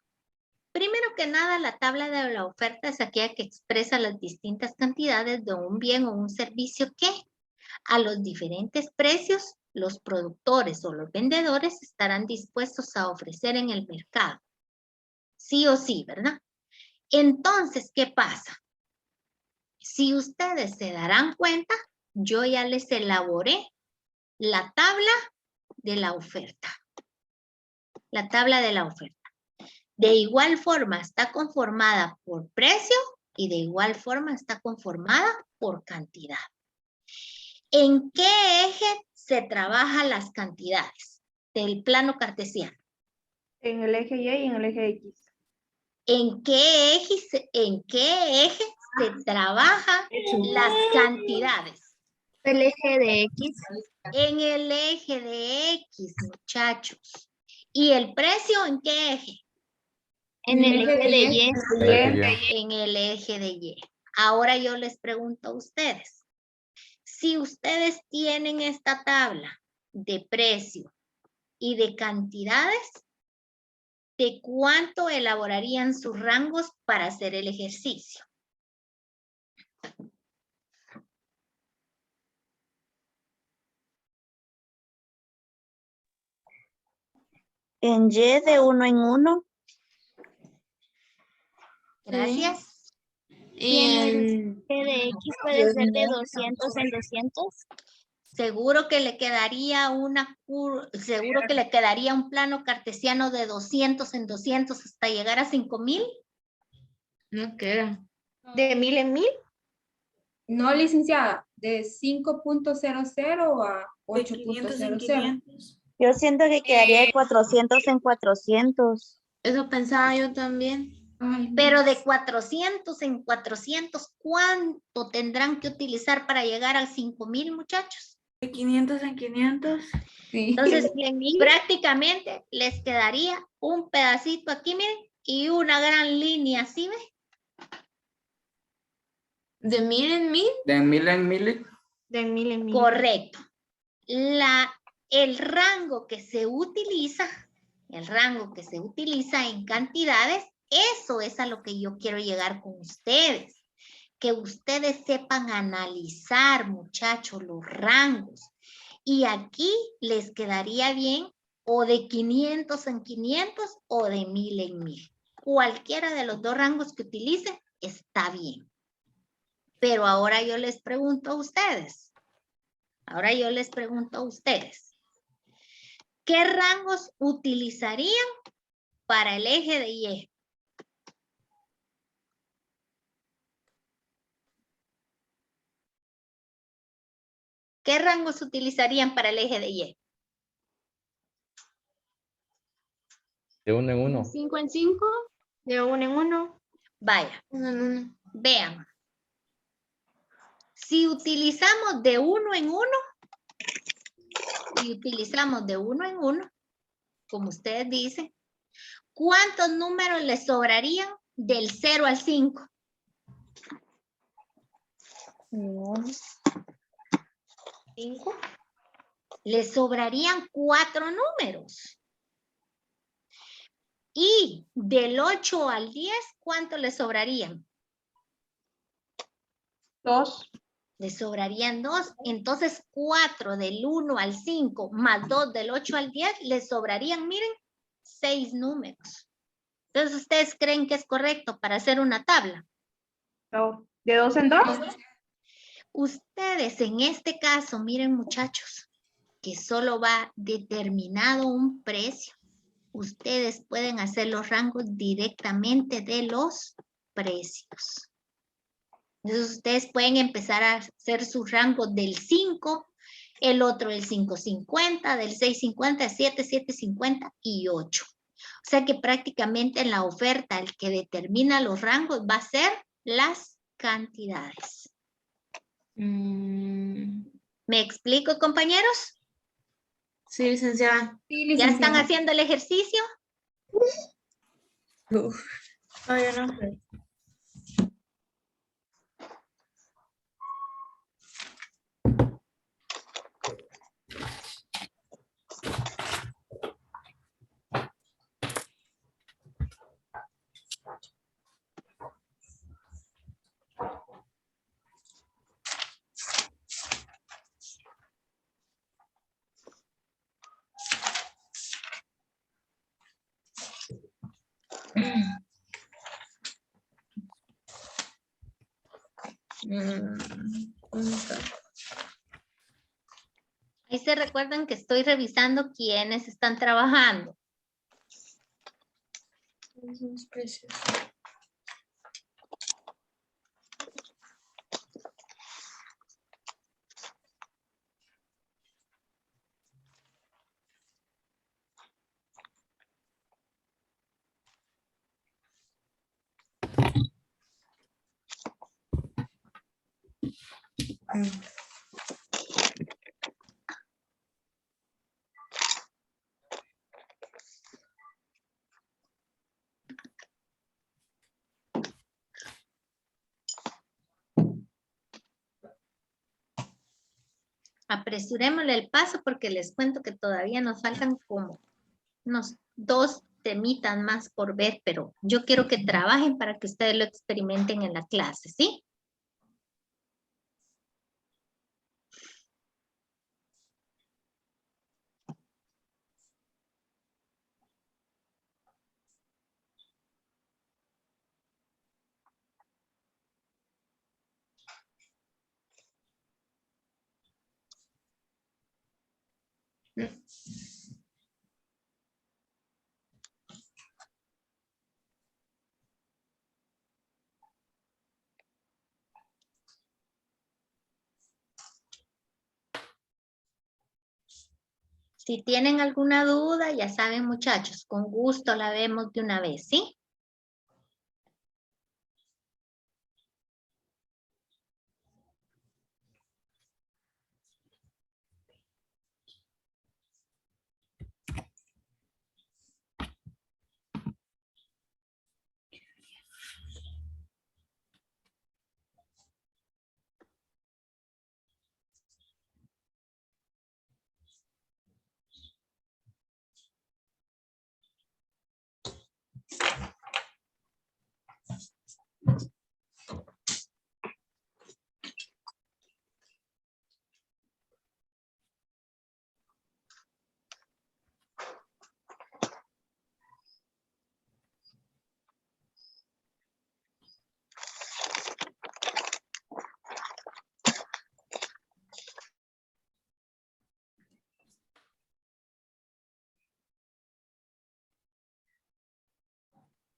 Primero que nada, la tabla de la oferta es aquella que expresa las distintas cantidades de un bien o un servicio que a los diferentes precios los productores o los vendedores estarán dispuestos a ofrecer en el mercado. Sí o sí, ¿verdad? Entonces, ¿qué pasa? Si ustedes se darán cuenta, yo ya les elaboré la tabla de la oferta. La tabla de la oferta. De igual forma está conformada por precio y de igual forma está conformada por cantidad. ¿En qué eje se trabajan las cantidades del plano cartesiano? En el eje Y y en el eje X. ¿En qué eje se trabajan las cantidades? El eje de X. En el eje de X, muchachos. ¿Y el precio en qué eje? En el eje de Y. En el eje de Y. Ahora yo les pregunto a ustedes. Si ustedes tienen esta tabla de precio y de cantidades, ¿de cuánto elaborarían sus rangos para hacer el ejercicio? En Y de 1 en 1. Gracias. Y en el eje de X puede ser de 200 en 200. Seguro que le quedaría seguro que le quedaría un plano cartesiano de 200 en 200 hasta llegar a 5000. No queda. ¿De 1000 en 1000? No, licenciada, de 5.00 a 8.00. Yo siento que quedaría de 400 en 400. Eso pensaba yo también. Pero de 400 en 400, ¿cuánto tendrán que utilizar para llegar al 5000, muchachos? De 500 en 500. Sí. Entonces, prácticamente les quedaría un pedacito aquí, miren, y una gran línea, ¿sí ven? ¿De 1000 en 1000? De 1000 en 1000. De 1000 en 1000. Correcto. El rango que se utiliza en cantidades, eso es a lo que yo quiero llegar con ustedes. Que ustedes sepan analizar, muchachos, los rangos. Y aquí les quedaría bien o de 500 en 500 o de 1000 en 1000. Cualquiera de los dos rangos que utilicen está bien. Pero ahora yo les pregunto a ustedes. ¿Qué rangos utilizarían para el eje de Y? ¿Qué rangos utilizarían para el eje de Y? De 1 en 1. 5 en 5. De 1 en 1. Vaya, 1 en 1. vean. Si utilizamos de 1 en 1, como ustedes dicen, ¿cuántos números les sobrarían del 0 al 5? 5. Les sobrarían 4 números. Y del 8 al 10, ¿cuánto les sobrarían? 2. Les sobrarían 2. Entonces, 4 del 1 al 5 más 2 del 8 al 10, les sobrarían, miren, 6 números. Entonces, ¿ustedes creen que es correcto para hacer una tabla? No. ¿De 2 en 2? Ustedes en este caso, miren muchachos, que solo va determinado un precio. Ustedes pueden hacer los rangos directamente de los precios. Entonces ustedes pueden empezar a hacer sus rangos del 5, el otro del 5.50, del 6.50, 7, 7.50 y 8. O sea que prácticamente en la oferta el que determina los rangos va a ser las cantidades. ¿Me explico, compañeros? Sí, licenciada. ¿Ya están haciendo el ejercicio? Todavía no. Ahí se recuerdan que estoy revisando quiénes están trabajando. Los precios. Apresurémosle el paso porque les cuento que todavía nos faltan como unos 2 temitas más por ver, pero yo quiero que trabajen para que ustedes lo experimenten en la clase, ¿sí? Si tienen alguna duda, ya saben, muchachos, con gusto la vemos de una vez, ¿sí?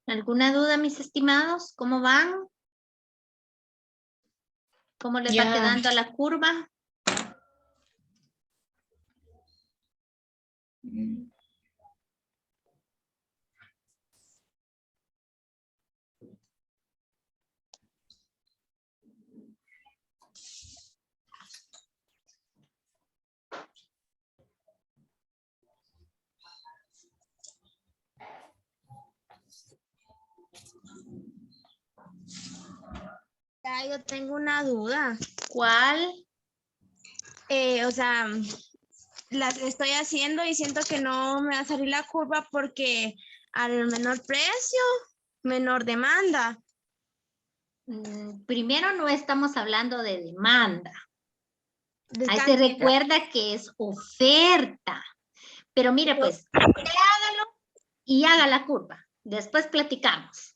¿Alguna duda, mis estimados? ¿Cómo van? ¿Cómo les va quedando a la curva? Ya, yo tengo una duda. ¿Cuál? O sea, las estoy haciendo y siento que no me va a salir la curva porque al menor precio, menor demanda. Primero no estamos hablando de demanda. Ahí se Cantidad. recuerda que es oferta. Pero mire, pues, usted hágalo y haga la curva. Después platicamos.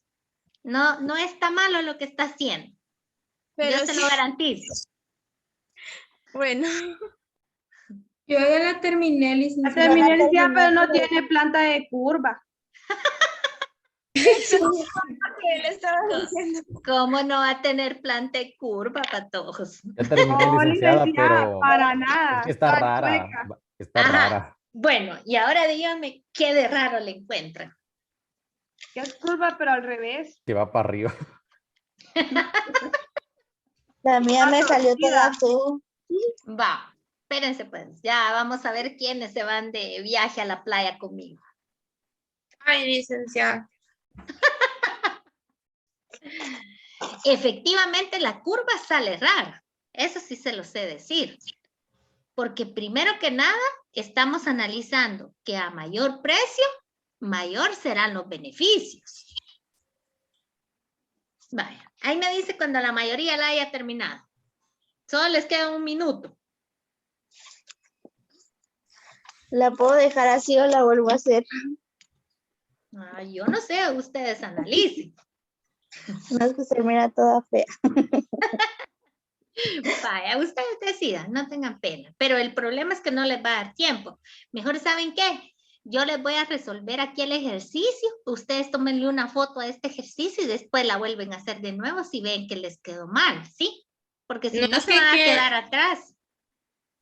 No está malo lo que está haciendo. Pero Yo se lo garantizo. Bueno. Yo ya la terminé, Ya licenciada. terminé, licenciada, pero no tiene planta de curva. ¿Cómo no va a tener planta de curva, patojos? Ya terminé, No, licenciada, licenciada, pero para nada. es que está Está rara. chueca. Está Ajá. rara. Bueno, y ahora díganme qué de raro le encuentran. Que es curva, pero al revés. Que va para arriba. La mía me salió toda torcida. fea. Va, espérense pues, ya vamos a ver quiénes se van de viaje a la playa conmigo. Ay, licenciada. Efectivamente, la curva sale rara. Eso sí se lo sé decir. Porque primero que nada, estamos analizando que a mayor precio, mayor serán los beneficios. Vaya, ahí me dice cuando la mayoría la haya terminado. Solo les queda 1 minuto. ¿La puedo dejar así o la vuelvo a hacer? Yo no sé, ustedes analicen. No, es que se mira toda fea. Vaya, ustedes decidan, no tengan pena. Pero el problema es que no les va a dar tiempo. Mejor, ¿saben qué? Yo les voy a resolver aquí el ejercicio. Ustedes tómenle una foto a este ejercicio y después la vuelven a hacer de nuevo si ven que les quedó mal, ¿sí? Porque si no se van a quedar atrás.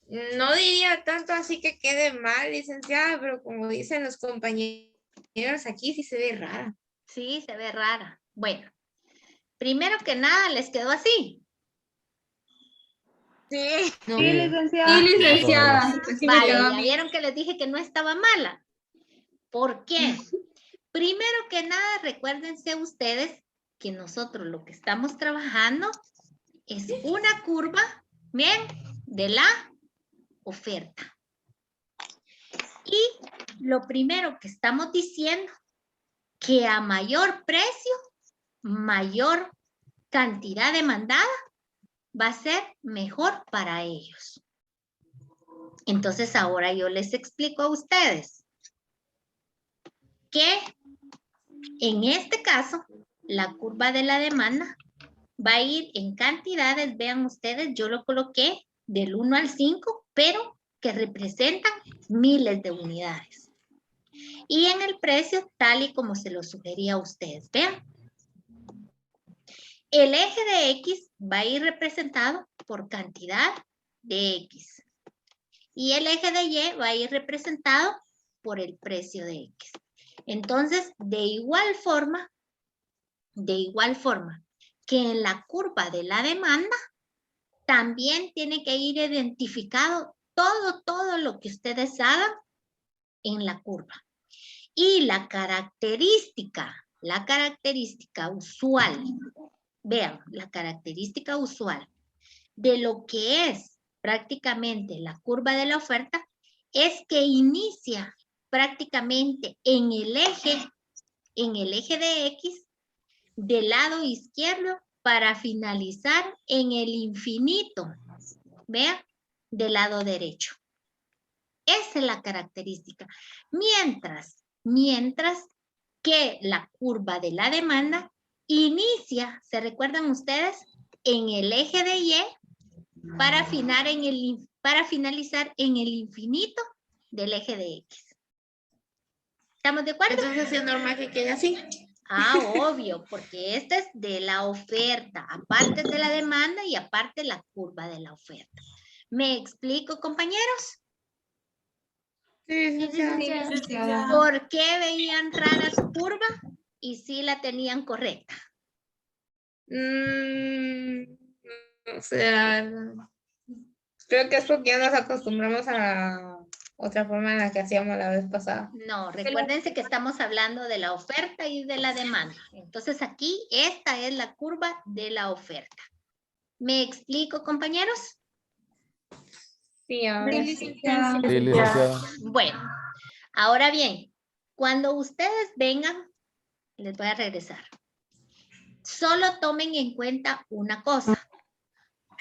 No diría tanto así que quede mal, licenciada, pero como dicen los compañeros aquí, sí se ve rara. Sí, se ve rara. Bueno, primero que nada, ¿les quedó así? Sí. No. Sí, licenciada. Sí, licenciada. Así me Vaya, quedó a ya mí. vieron que les dije que no estaba mala. ¿Por qué? Primero que nada, recuérdense ustedes que nosotros lo que estamos trabajando es una curva, bien, de la oferta. Y lo primero que estamos diciendo, que a mayor precio, mayor cantidad demandada, va a ser mejor para ellos. Entonces ahora yo les explico a ustedes que en este caso la curva de la demanda va a ir en cantidades, vean ustedes, yo lo coloqué del 1 al 5, pero que representan miles de unidades. Y en el precio tal y como se lo sugería a ustedes, vean. El eje de X va a ir representado por cantidad de X. Y el eje de Y va a ir representado por el precio de X. Entonces, de igual forma que en la curva de la demanda, también tiene que ir identificado todo lo que ustedes hagan en la curva. Y la característica usual, vean, la característica usual de lo que es prácticamente la curva de la oferta es que inicia prácticamente en el eje de X del lado izquierdo para finalizar en el infinito, vean, del lado derecho. Esa es la característica. Mientras que la curva de la demanda inicia, ¿se recuerdan ustedes? En el eje de Y para finalizar en el infinito del eje de X. ¿Estamos de acuerdo? Entonces es normal que quede así. Ah, obvio, porque esta es de la oferta, aparte de la demanda y aparte la curva de la oferta. ¿Me explico, compañeros? Sí, licenciada. ¿Por qué veían rara su curva y sí la tenían correcta? O sea, creo que es porque ya nos acostumbramos a otra forma en la que hacíamos la vez pasada. No, recuérdense que estamos hablando de la oferta y de la demanda. Entonces aquí esta es la curva de la oferta. ¿Me explico, compañeros? Sí, ahora sí. Sí, licenciada. Bueno, ahora bien, cuando ustedes vengan, les voy a regresar. Solo tomen en cuenta una cosa.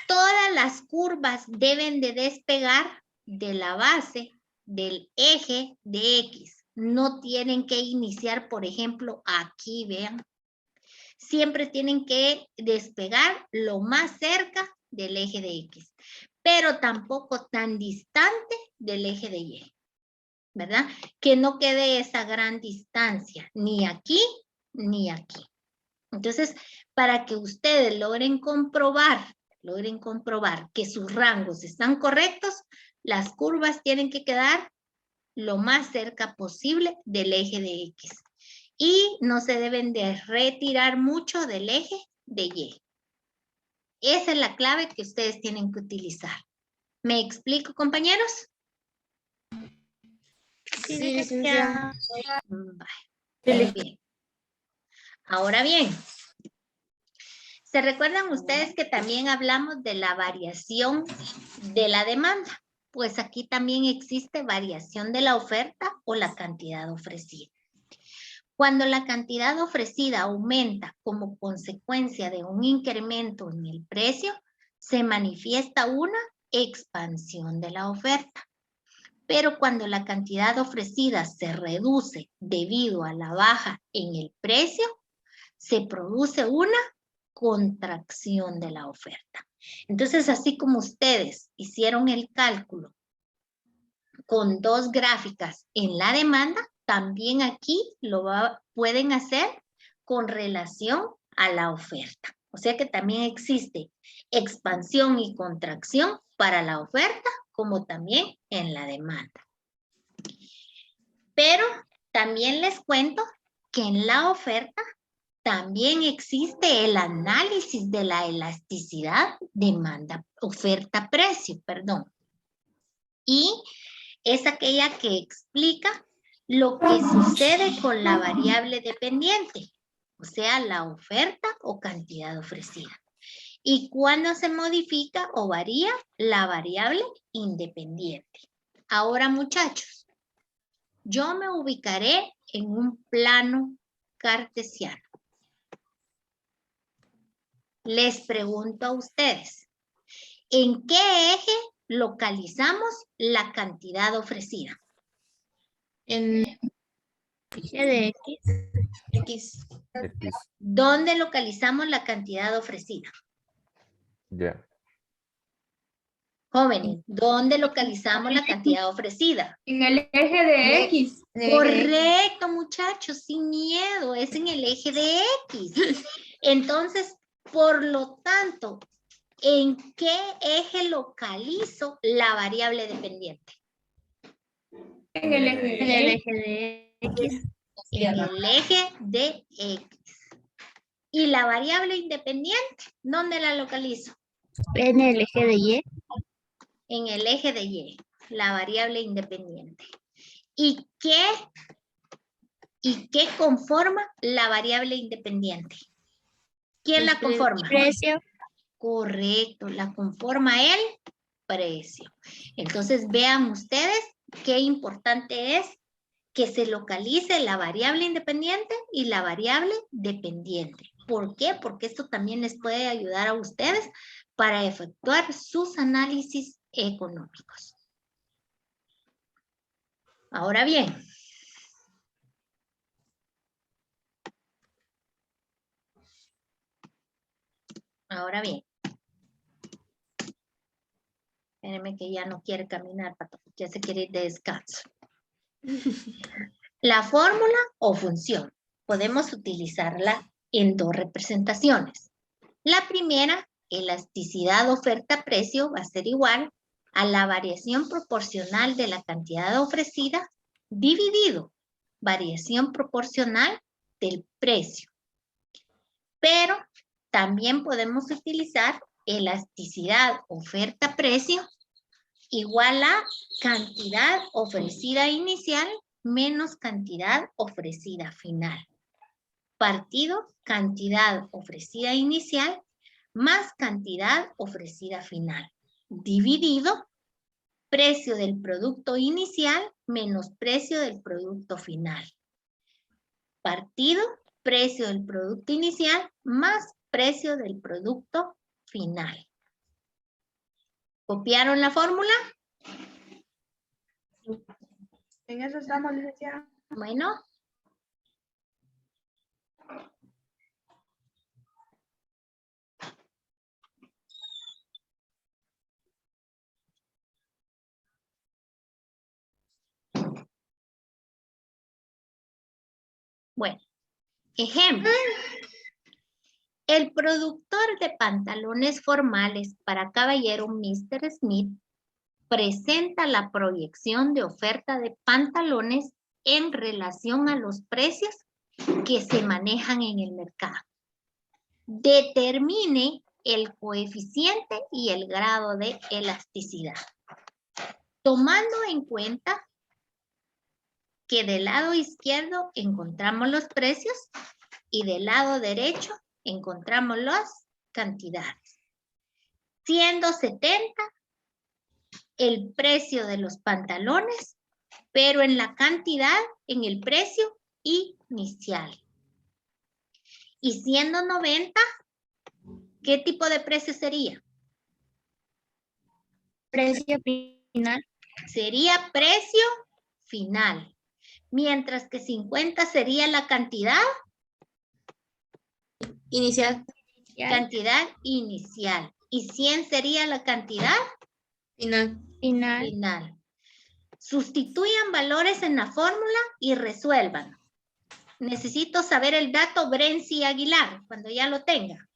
Todas las curvas deben de despegar de la base del eje de X. No tienen que iniciar, por ejemplo, aquí, vean. Siempre tienen que despegar lo más cerca del eje de X, pero tampoco tan distante del eje de Y, ¿verdad? Que no quede esa gran distancia, ni aquí, ni aquí. Entonces, para que ustedes logren comprobar que sus rangos están correctos, las curvas tienen que quedar lo más cerca posible del eje de X. Y no se deben de retirar mucho del eje de Y. Esa es la clave que ustedes tienen que utilizar. ¿Me explico, compañeros? Sí, licenciada. Muy bien. Ahora bien, ¿se recuerdan ustedes que también hablamos de la variación de la demanda? Pues aquí también existe variación de la oferta o la cantidad ofrecida. Cuando la cantidad ofrecida aumenta como consecuencia de un incremento en el precio, se manifiesta una expansión de la oferta. Pero cuando la cantidad ofrecida se reduce debido a la baja en el precio, se produce una contracción de la oferta. Entonces, así como ustedes hicieron el cálculo con dos gráficas en la demanda, también aquí pueden hacer con relación a la oferta. O sea que también existe expansión y contracción para la oferta, como también en la demanda. Pero también les cuento que en la oferta también existe el análisis de la elasticidad oferta-precio, perdón. Y es aquella que explica lo que sucede con la variable dependiente, o sea, la oferta o cantidad ofrecida. ¿Y cuándo se modifica o varía la variable independiente? Ahora, muchachos, yo me ubicaré en un plano cartesiano. Les pregunto a ustedes, ¿en qué eje localizamos la cantidad ofrecida? En eje de X. X. X. ¿Dónde localizamos la cantidad ofrecida? Ya. Jóvenes, ¿dónde localizamos la cantidad ofrecida? En el eje de X. Correcto, muchachos, sin miedo, es en el eje de X. Entonces, por lo tanto, ¿en qué eje localizo la variable dependiente? En el eje En el eje de X. En el eje de X. ¿Y la variable independiente? ¿Dónde la localizo? En el eje de Y. En el eje de Y, la variable independiente. ¿Y qué conforma la variable independiente? ¿Quién la conforma? Precio. Correcto, la conforma el precio. Entonces vean ustedes qué importante es que se localice la variable independiente y la variable dependiente. ¿Por qué? Porque esto también les puede ayudar a ustedes para efectuar sus análisis económicos. Ahora bien, espérenme que ya no quiere caminar, Pato, ya se quiere ir de descanso. La fórmula o función podemos utilizarla en dos representaciones. La primera, elasticidad oferta-precio, va a ser igual a la variación proporcional de la cantidad ofrecida dividido variación proporcional del precio. Pero también podemos utilizar elasticidad oferta-precio igual a cantidad ofrecida inicial menos cantidad ofrecida final. Partido cantidad ofrecida inicial más cantidad ofrecida final. Dividido precio del producto inicial menos precio del producto final. Partido precio del producto inicial más precio del producto final. ¿Copiaron la fórmula? En eso estamos, licenciada. Bueno. Bueno, ejemplo. El productor de pantalones formales para caballero Mr. Smith presenta la proyección de oferta de pantalones en relación a los precios que se manejan en el mercado. Determine el coeficiente y el grado de elasticidad. Tomando en cuenta que del lado izquierdo encontramos los precios y del lado derecho encontramos las cantidades. Siendo 70 el precio de los pantalones, pero en la cantidad, en el precio inicial. Y siendo 90, ¿qué tipo de precio sería? Precio final. Sería precio final. Mientras que 50 sería la cantidad Inicial. Cantidad inicial. Y 100 sería la cantidad Final. final. Sustituyan valores en la fórmula y resuelvan. Necesito saber el dato Brency Aguilar, cuando ya lo tenga.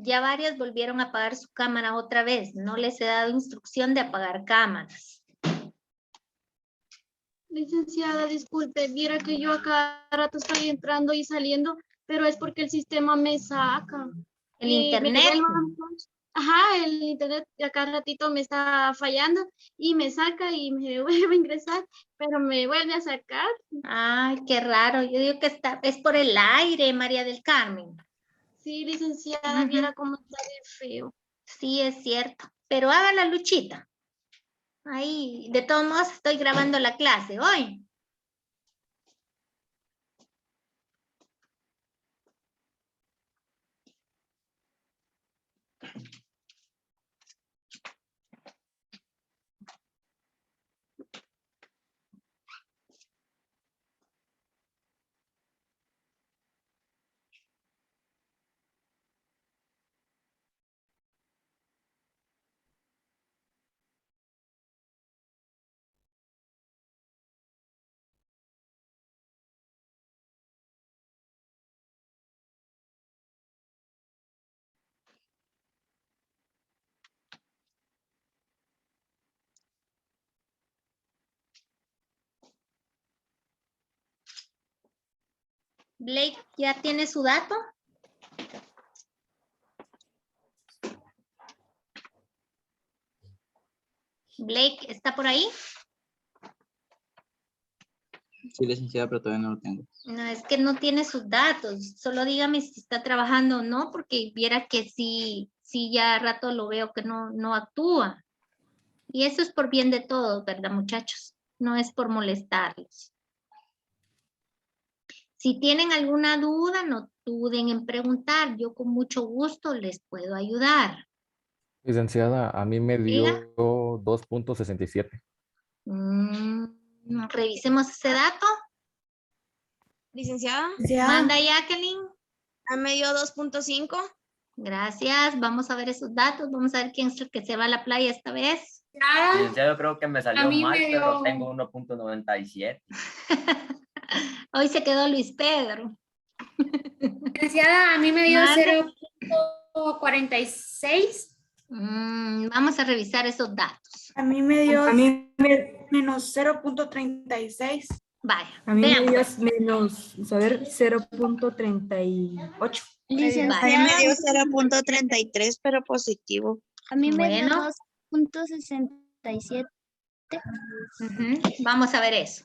Ya varias volvieron a apagar su cámara otra vez. No les he dado instrucción de apagar cámaras. Licenciada, disculpe, viera que yo a cada rato estoy entrando y saliendo, pero es porque el sistema me saca. El Y me internet. Ajá, el internet a cada ratito me está fallando y me saca y me vuelve a ingresar, pero me vuelve a sacar. Ay, qué raro. Yo digo que es por el aire, María del Carmen. Sí, licenciada, viera cómo está de feo. Sí, es cierto. Pero haga la luchita. Ahí, de todos modos, estoy grabando la clase hoy. Blake, ¿ya tiene su dato? Blake, ¿está por ahí? Sí, licenciada, pero todavía no lo tengo. No, es que no tiene sus datos. Solo dígame si está trabajando o no, porque viera que sí ya a rato lo veo que no actúa. Y eso es por bien de todos, ¿verdad, muchachos? No es por molestarlos. Si tienen alguna duda, no duden en preguntar. Yo con mucho gusto les puedo ayudar. Licenciada, a mí me Diga. dio 2.67. Revisemos ese dato. Licenciada. Manda, Jacqueline. A medio 2.5. Gracias. Vamos a ver esos datos. Vamos a ver quién es el que se va a la playa esta vez. Licenciado, yo creo que me salió mí mal, me pero dio- tengo 1.97. Hoy se quedó Luis Pedro. Licenciada, a mí me dio Mande. 0.46. Vamos a revisar esos datos. A mí me dio menos 0.36. Vaya. A mí vean, me dio pues. menos, a ver, 0.38. A mí Licenciada, me dio 0.33, pero positivo. a mí me dio Bueno. 2.67. Vamos a ver eso.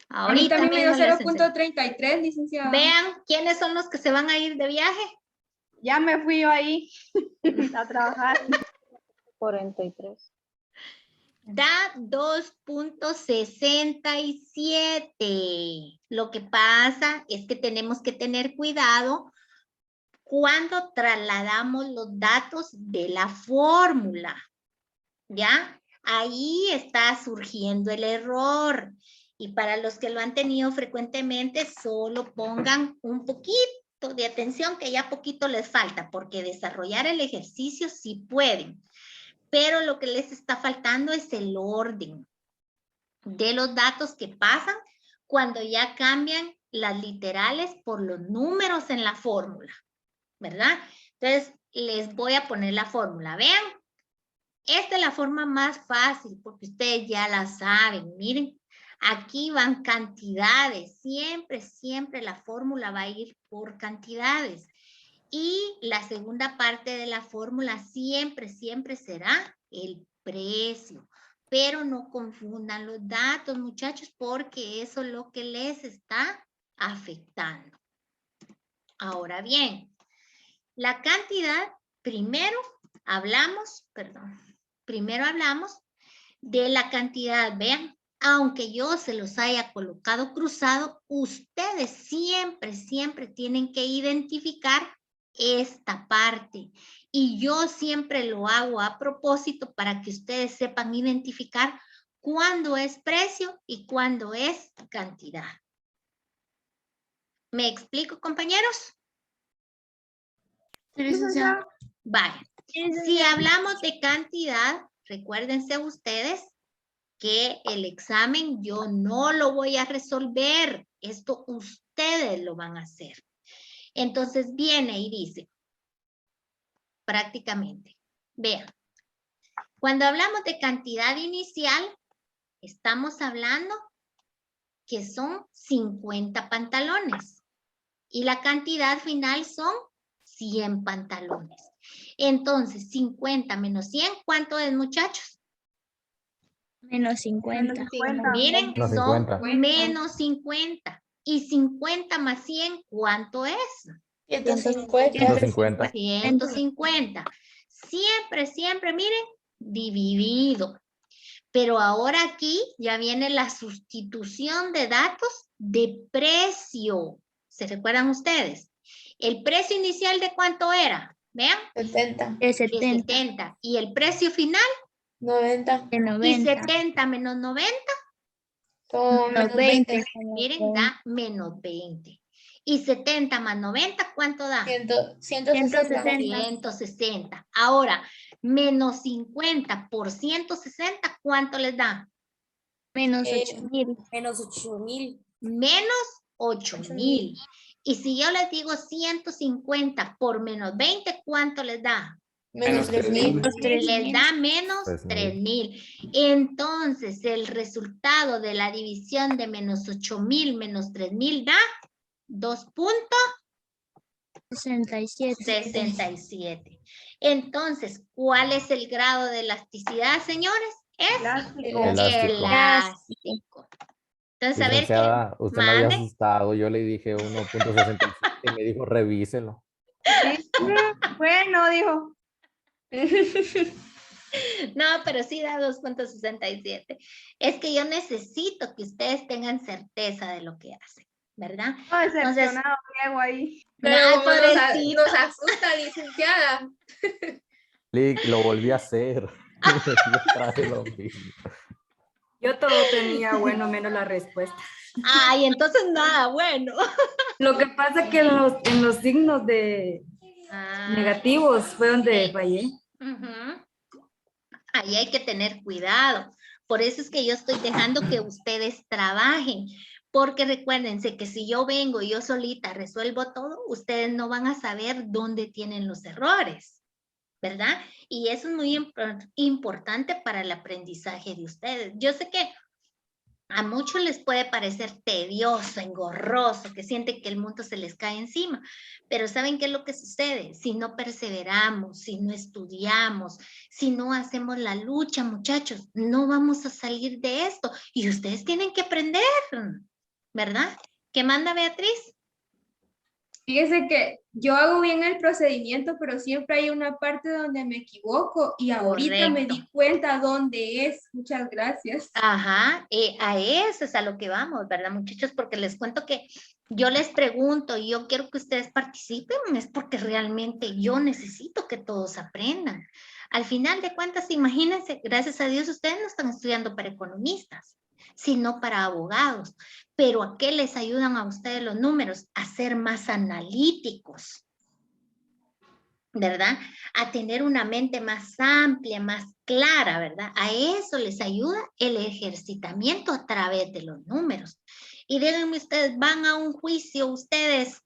A mí también me dio mismo les enseño. 0.33, licenciada. Vean quiénes son los que se van a ir de viaje. Ya me fui yo ahí a trabajar. 43. Da 2.67. Lo que pasa es que tenemos que tener cuidado cuando trasladamos los datos de la fórmula. ¿Ya? Ahí está surgiendo el error. Y para los que lo han tenido frecuentemente, solo pongan un poquito de atención, que ya poquito les falta, porque desarrollar el ejercicio sí pueden. Pero lo que les está faltando es el orden de los datos que pasan cuando ya cambian las literales por los números en la fórmula, ¿verdad? Entonces, les voy a poner la fórmula. Vean, esta es la forma más fácil porque ustedes ya la saben. Miren, aquí van cantidades. Siempre, siempre la fórmula va a ir por cantidades. Y la segunda parte de la fórmula siempre, siempre será el precio. Pero no confundan los datos, muchachos, porque eso es lo que les está afectando. Ahora bien, la cantidad, primero hablamos de la cantidad. Vean, aunque yo se los haya colocado cruzado, ustedes siempre, siempre tienen que identificar esta parte. Y yo siempre lo hago a propósito para que ustedes sepan identificar cuándo es precio y cuándo es cantidad. ¿Me explico, compañeros? Sí, licenciada. Vale. Si hablamos de cantidad, recuérdense ustedes que el examen yo no lo voy a resolver. Esto ustedes lo van a hacer. Entonces viene y dice, prácticamente. Vean, cuando hablamos de cantidad inicial, estamos hablando que son 50 pantalones. Y la cantidad final son 100 pantalones. Entonces, 50 menos 100, ¿cuánto es, muchachos? Menos 50. Miren, Menos son 50. menos 50. Y 50 más 100, ¿cuánto es? 150. 150. 150. Siempre, siempre, miren, dividido. Pero ahora aquí ya viene la sustitución de datos de precio. ¿Se recuerdan ustedes? ¿El precio inicial de cuánto era? Vean. 70. De De 70. 70. ¿Y el precio final? 90. De ¿Y 90. 70 menos 90? Son Menos 20. Miren, da menos 20. ¿Y 70 más 90 cuánto da? 160. 160. Ahora, menos 50 por 160, ¿cuánto les da? Menos 8,000. Menos 8,000. Menos 8,000. Y si yo les digo 150 por menos 20, ¿cuánto les da? Menos 3,000. Les da menos 3,000. 3,000. Entonces, el resultado de la división de menos 8,000 menos 3,000 da 67. 2.67. Entonces, ¿cuál es el grado de elasticidad, señores? Es Elástico. elástico. Entonces, a ver qué. Licenciada, usted me había Mande. asustado. Yo le dije 1.67 y me dijo revíselo. Sí, bueno, dijo. No, pero sí da 2.67. Es que yo necesito que ustedes tengan certeza de lo que hacen, ¿verdad? No, Entonces, decepcionado, Diego ahí. Pero ay, como pobrecito. nos asusta, licenciada. Lo volví a hacer. Otra vez lo mismo. Yo todo tenía bueno menos la respuesta. Ay, entonces nada, bueno. Lo que pasa es que en los signos de negativos fue donde fallé. Ujú. Ahí hay que tener cuidado. Por eso es que yo estoy dejando que ustedes trabajen. Porque recuérdense que si yo vengo y yo solita resuelvo todo, ustedes no van a saber dónde tienen los errores, ¿verdad? Y eso es muy importante para el aprendizaje de ustedes. Yo sé que a muchos les puede parecer tedioso, engorroso, que sienten que el mundo se les cae encima, pero ¿saben qué es lo que sucede? Si no perseveramos, si no estudiamos, si no hacemos la lucha, muchachos, no vamos a salir de esto y ustedes tienen que aprender, ¿verdad? ¿Qué manda Beatriz? Fíjese que yo hago bien el procedimiento, pero siempre hay una parte donde me equivoco y ahorita me di cuenta dónde es. Muchas gracias. Ajá, a eso es a lo que vamos, ¿verdad, muchachos? Porque les cuento que yo les pregunto y yo quiero que ustedes participen, es porque realmente yo necesito que todos aprendan. Al final de cuentas, imagínense, gracias a Dios ustedes no están estudiando para economistas, sino para abogados. Pero ¿a qué les ayudan a ustedes los números? A ser más analíticos, ¿verdad? A tener una mente más amplia, más clara, ¿verdad? A eso les ayuda el ejercitamiento a través de los números. Y díganme ustedes, van a un juicio, ustedes,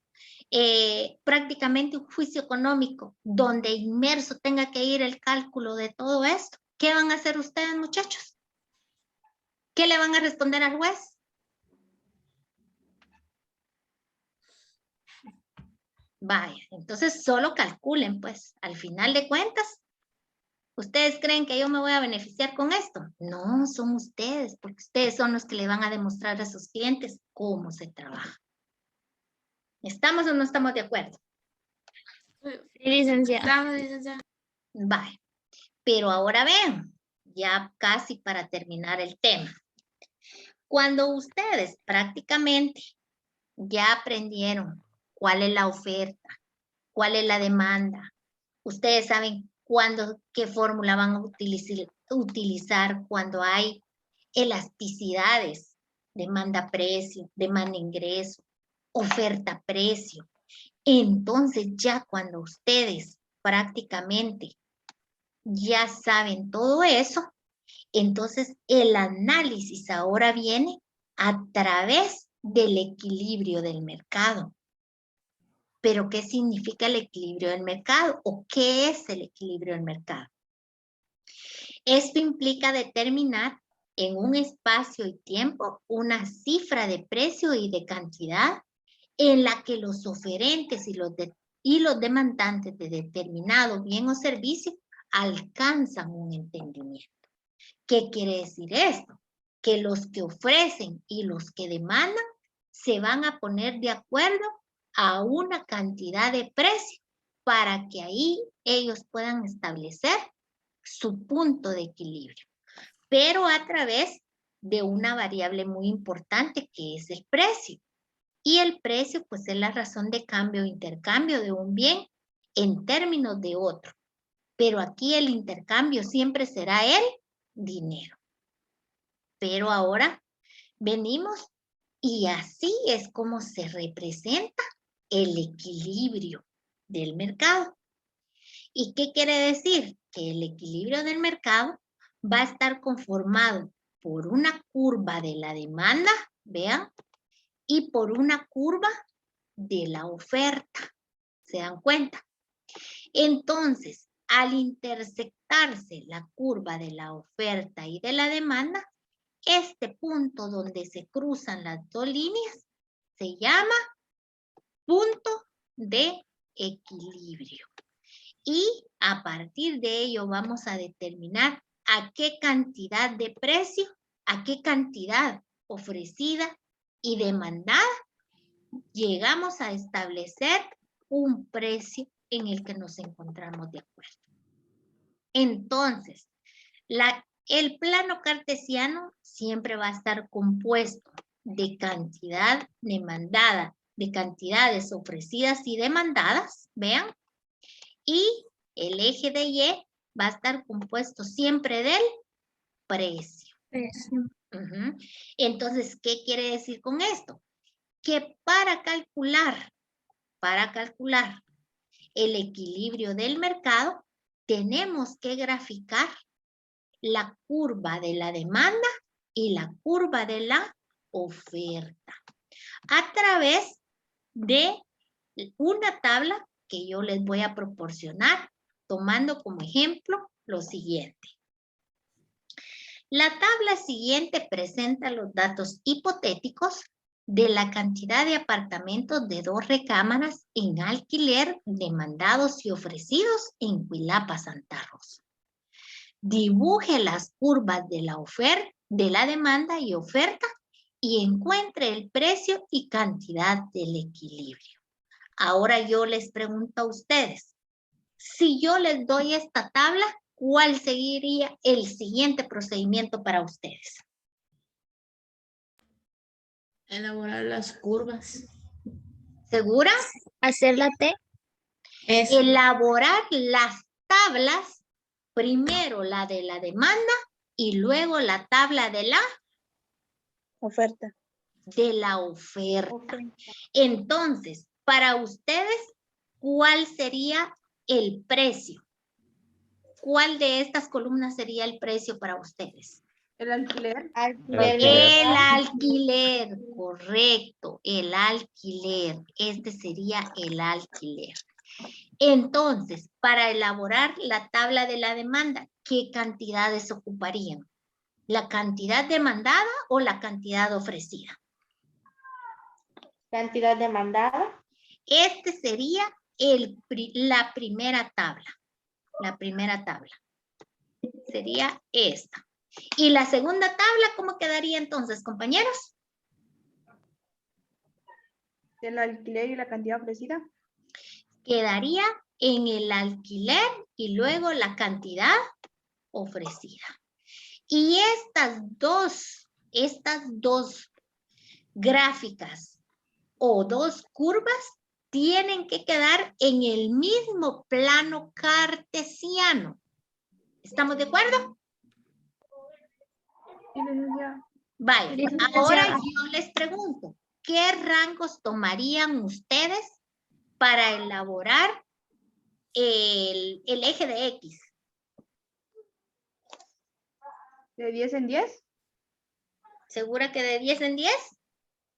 prácticamente un juicio económico, donde inmerso tenga que ir el cálculo de todo esto. ¿Qué van a hacer ustedes, muchachos? ¿Qué le van a responder al juez? Vaya, entonces solo calculen, pues, al final de cuentas, ¿ustedes creen que yo me voy a beneficiar con esto? No, son ustedes, porque ustedes son los que le van a demostrar a sus clientes cómo se trabaja. ¿Estamos o no estamos de acuerdo? Sí, licenciada. Estamos, licenciada. Vaya, pero ahora vean, ya casi para terminar el tema. Cuando ustedes prácticamente ya aprendieron cuál es la oferta, cuál es la demanda, ustedes saben qué fórmula van a utilizar cuando hay elasticidades, demanda-precio, demanda-ingreso, oferta-precio. Entonces ya cuando ustedes prácticamente ya saben todo eso, entonces el análisis ahora viene a través del equilibrio del mercado. Pero ¿qué significa el equilibrio del mercado? ¿O qué es el equilibrio del mercado? Esto implica determinar en un espacio y tiempo una cifra de precio y de cantidad en la que los oferentes y los demandantes de determinado bien o servicio alcanzan un entendimiento. ¿Qué quiere decir esto? Que los que ofrecen y los que demandan se van a poner de acuerdo a una cantidad de precio para que ahí ellos puedan establecer su punto de equilibrio, pero a través de una variable muy importante que es el precio. Y el precio pues es la razón de cambio o intercambio de un bien en términos de otro. Pero aquí el intercambio siempre será el dinero. Pero ahora venimos y así es como se representa el equilibrio del mercado. ¿Y qué quiere decir? Que el equilibrio del mercado va a estar conformado por una curva de la demanda, vean, y por una curva de la oferta. ¿Se dan cuenta? Entonces, al intersectarse la curva de la oferta y de la demanda, este punto donde se cruzan las dos líneas se llama punto de equilibrio. Y a partir de ello vamos a determinar a qué cantidad de precio, a qué cantidad ofrecida y demandada llegamos a establecer un precio en el que nos encontramos de acuerdo. Entonces, el plano cartesiano siempre va a estar compuesto de cantidad demandada, de cantidades ofrecidas y demandadas, vean, y el eje de Y va a estar compuesto siempre del precio. Entonces, ¿qué quiere decir con esto? Que para calcular el equilibrio del mercado, tenemos que graficar la curva de la demanda y la curva de la oferta a través de una tabla que yo les voy a proporcionar tomando como ejemplo lo siguiente. La tabla siguiente presenta los datos hipotéticos de la cantidad de apartamentos de 2 recámaras en alquiler demandados y ofrecidos en Cuilapa, Santa Rosa. Dibuje las curvas de la demanda y oferta y encuentre el precio y cantidad del equilibrio. Ahora yo les pregunto a ustedes, si yo les doy esta tabla, ¿cuál sería el siguiente procedimiento para ustedes? Elaborar las curvas. ¿Segura? Hacer la T. Elaborar las tablas, primero la de la demanda y luego la tabla de la Oferta. De la oferta. Entonces, para ustedes, ¿cuál sería el precio? ¿Cuál de estas columnas sería el precio para ustedes? El alquiler. El alquiler, correcto, el alquiler. Este sería el alquiler. Entonces, para elaborar la tabla de la demanda, ¿qué cantidades ocuparían? ¿La cantidad demandada o la cantidad ofrecida? Cantidad demandada. Este sería la primera tabla. La primera tabla. Sería esta. ¿Y la segunda tabla cómo quedaría entonces, compañeros? El alquiler y la cantidad ofrecida. Quedaría en el alquiler y luego la cantidad ofrecida. Y estas dos gráficas o dos curvas tienen que quedar en el mismo plano cartesiano. ¿Estamos de acuerdo? Vaya, ahora yo les pregunto, ¿qué rangos tomarían ustedes para elaborar el eje de X? ¿De 10 en 10? ¿Segura que de 10 en 10?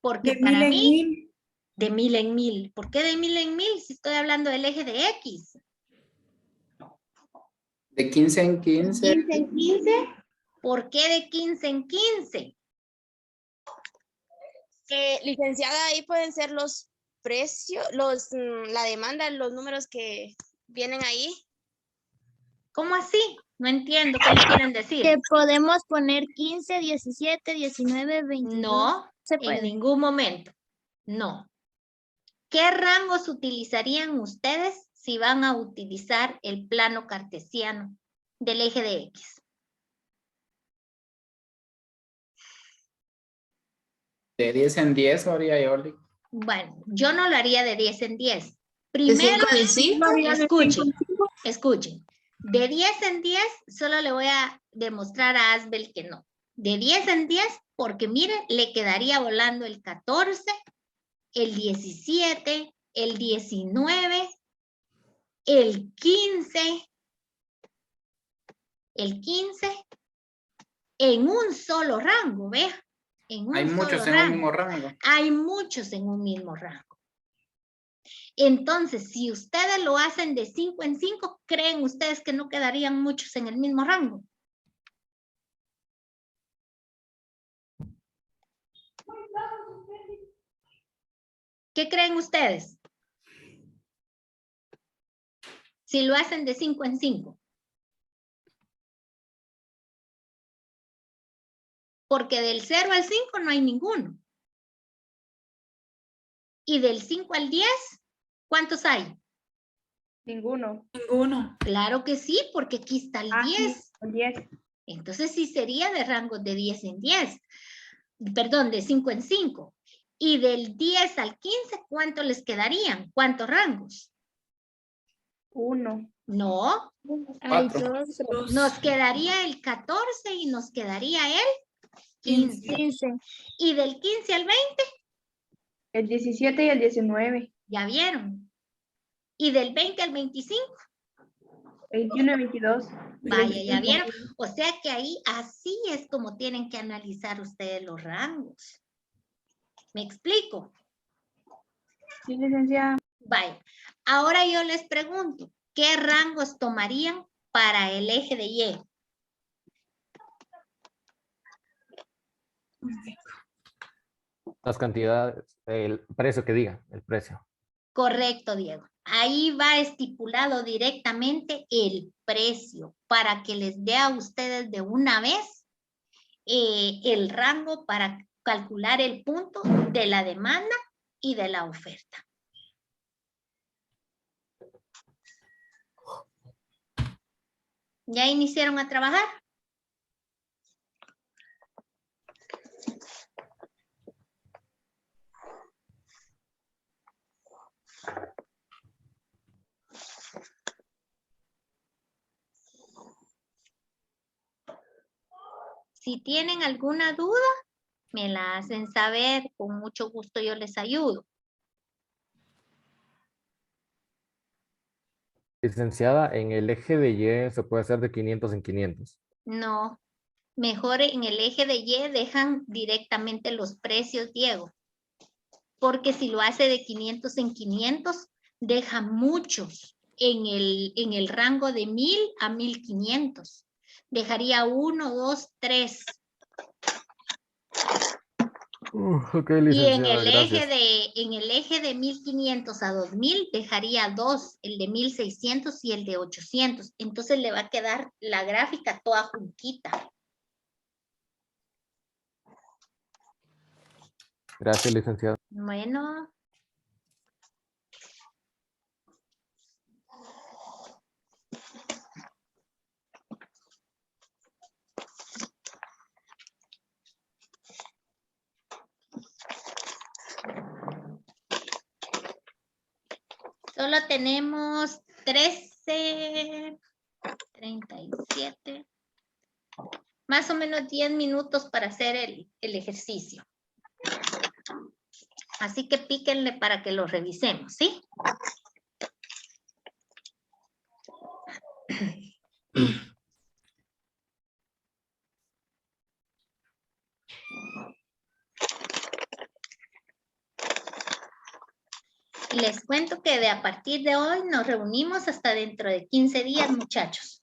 Porque para mí, De 1000 en 1000. ¿Por qué de 1000 en 1000 si estoy hablando del eje de X? De 15 en 15. 15 en 15. ¿Por qué de 15 en 15? Licenciada, ahí pueden ser los precios, la demanda, los números que vienen ahí. ¿Cómo así? No entiendo qué me quieren decir. Que podemos poner 15, 17, 19, 22. No, se en puede. ningún momento. No. ¿Qué rangos utilizarían ustedes si van a utilizar el plano cartesiano del eje de X? De 10 en 10 haría yo. Bueno, yo no lo haría de 10 en 10. Primero, escuchen. De 10 en 10, solo le voy a demostrar a Asbel que no. De 10 en 10, porque mire, le quedaría volando el 14, el 17, el 19, el 15, en un solo rango, vea. Hay muchos en un mismo rango. Hay muchos en un mismo rango. Entonces, si ustedes lo hacen de 5 en 5, ¿creen ustedes que no quedarían muchos en el mismo rango? ¿Qué creen ustedes? Si lo hacen de 5 en 5. Porque del 0 al 5 no hay ninguno. Y del 5 al 10, ¿cuántos hay? Ninguno. Ninguno. Claro que sí, porque aquí está el 10. Sí, el 10. Entonces sí sería de rango de 10 en 10. Perdón, de 5 en 5. Y del 10 al 15, ¿cuánto les quedarían? ¿Cuántos rangos? 1. No. Hay 4. Nos quedaría el 14 y nos quedaría el 15. ¿Y del 15 al 20? El 17 y el 19. ¿Ya vieron? ¿Y del 20 al 25? 21 y 22. Vaya, ¿ya vieron? O sea que ahí así es como tienen que analizar ustedes los rangos. ¿Me explico? Sí, licenciada. Vaya. Ahora yo les pregunto, ¿qué rangos tomarían para el eje de Y? Las cantidades, el precio que diga, el precio. Correcto, Diego. Ahí va estipulado directamente el precio para que les dé a ustedes de una vez el rango para calcular el punto de la demanda y de la oferta. ¿Ya iniciaron a trabajar? Si tienen alguna duda, me la hacen saber, con mucho gusto yo les ayudo. Licenciada, en el eje de Y se puede hacer de 500 en 500. No, mejor en el eje de Y dejan directamente los precios, Diego. Porque si lo hace de 500 en 500, deja muchos en el rango de 1000 a 1500. Dejaría 1, 2, 3. Ok, Y licenciada, gracias. en el eje de 1500 a 2000 dejaría 2, el de 1600 y el de 800. Entonces le va a quedar la gráfica toda junquita. Gracias, licenciada. Bueno. Solo tenemos 13, 37, más o menos 10 minutos para hacer el ejercicio. Así que píquenle para que lo revisemos, ¿sí? les cuento que a partir de hoy nos reunimos hasta dentro de 15 días, muchachos.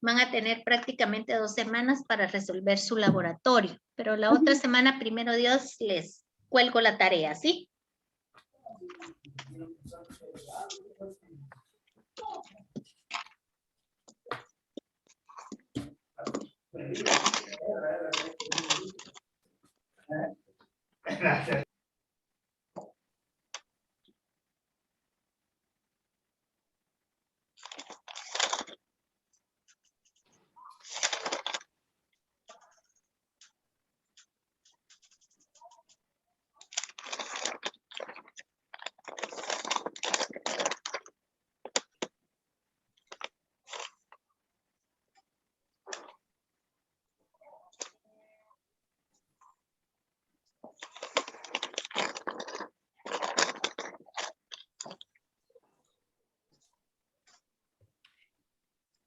Van a tener prácticamente 2 semanas para resolver su laboratorio, pero la otra semana, primero Dios, les cuelgo la tarea, ¿sí?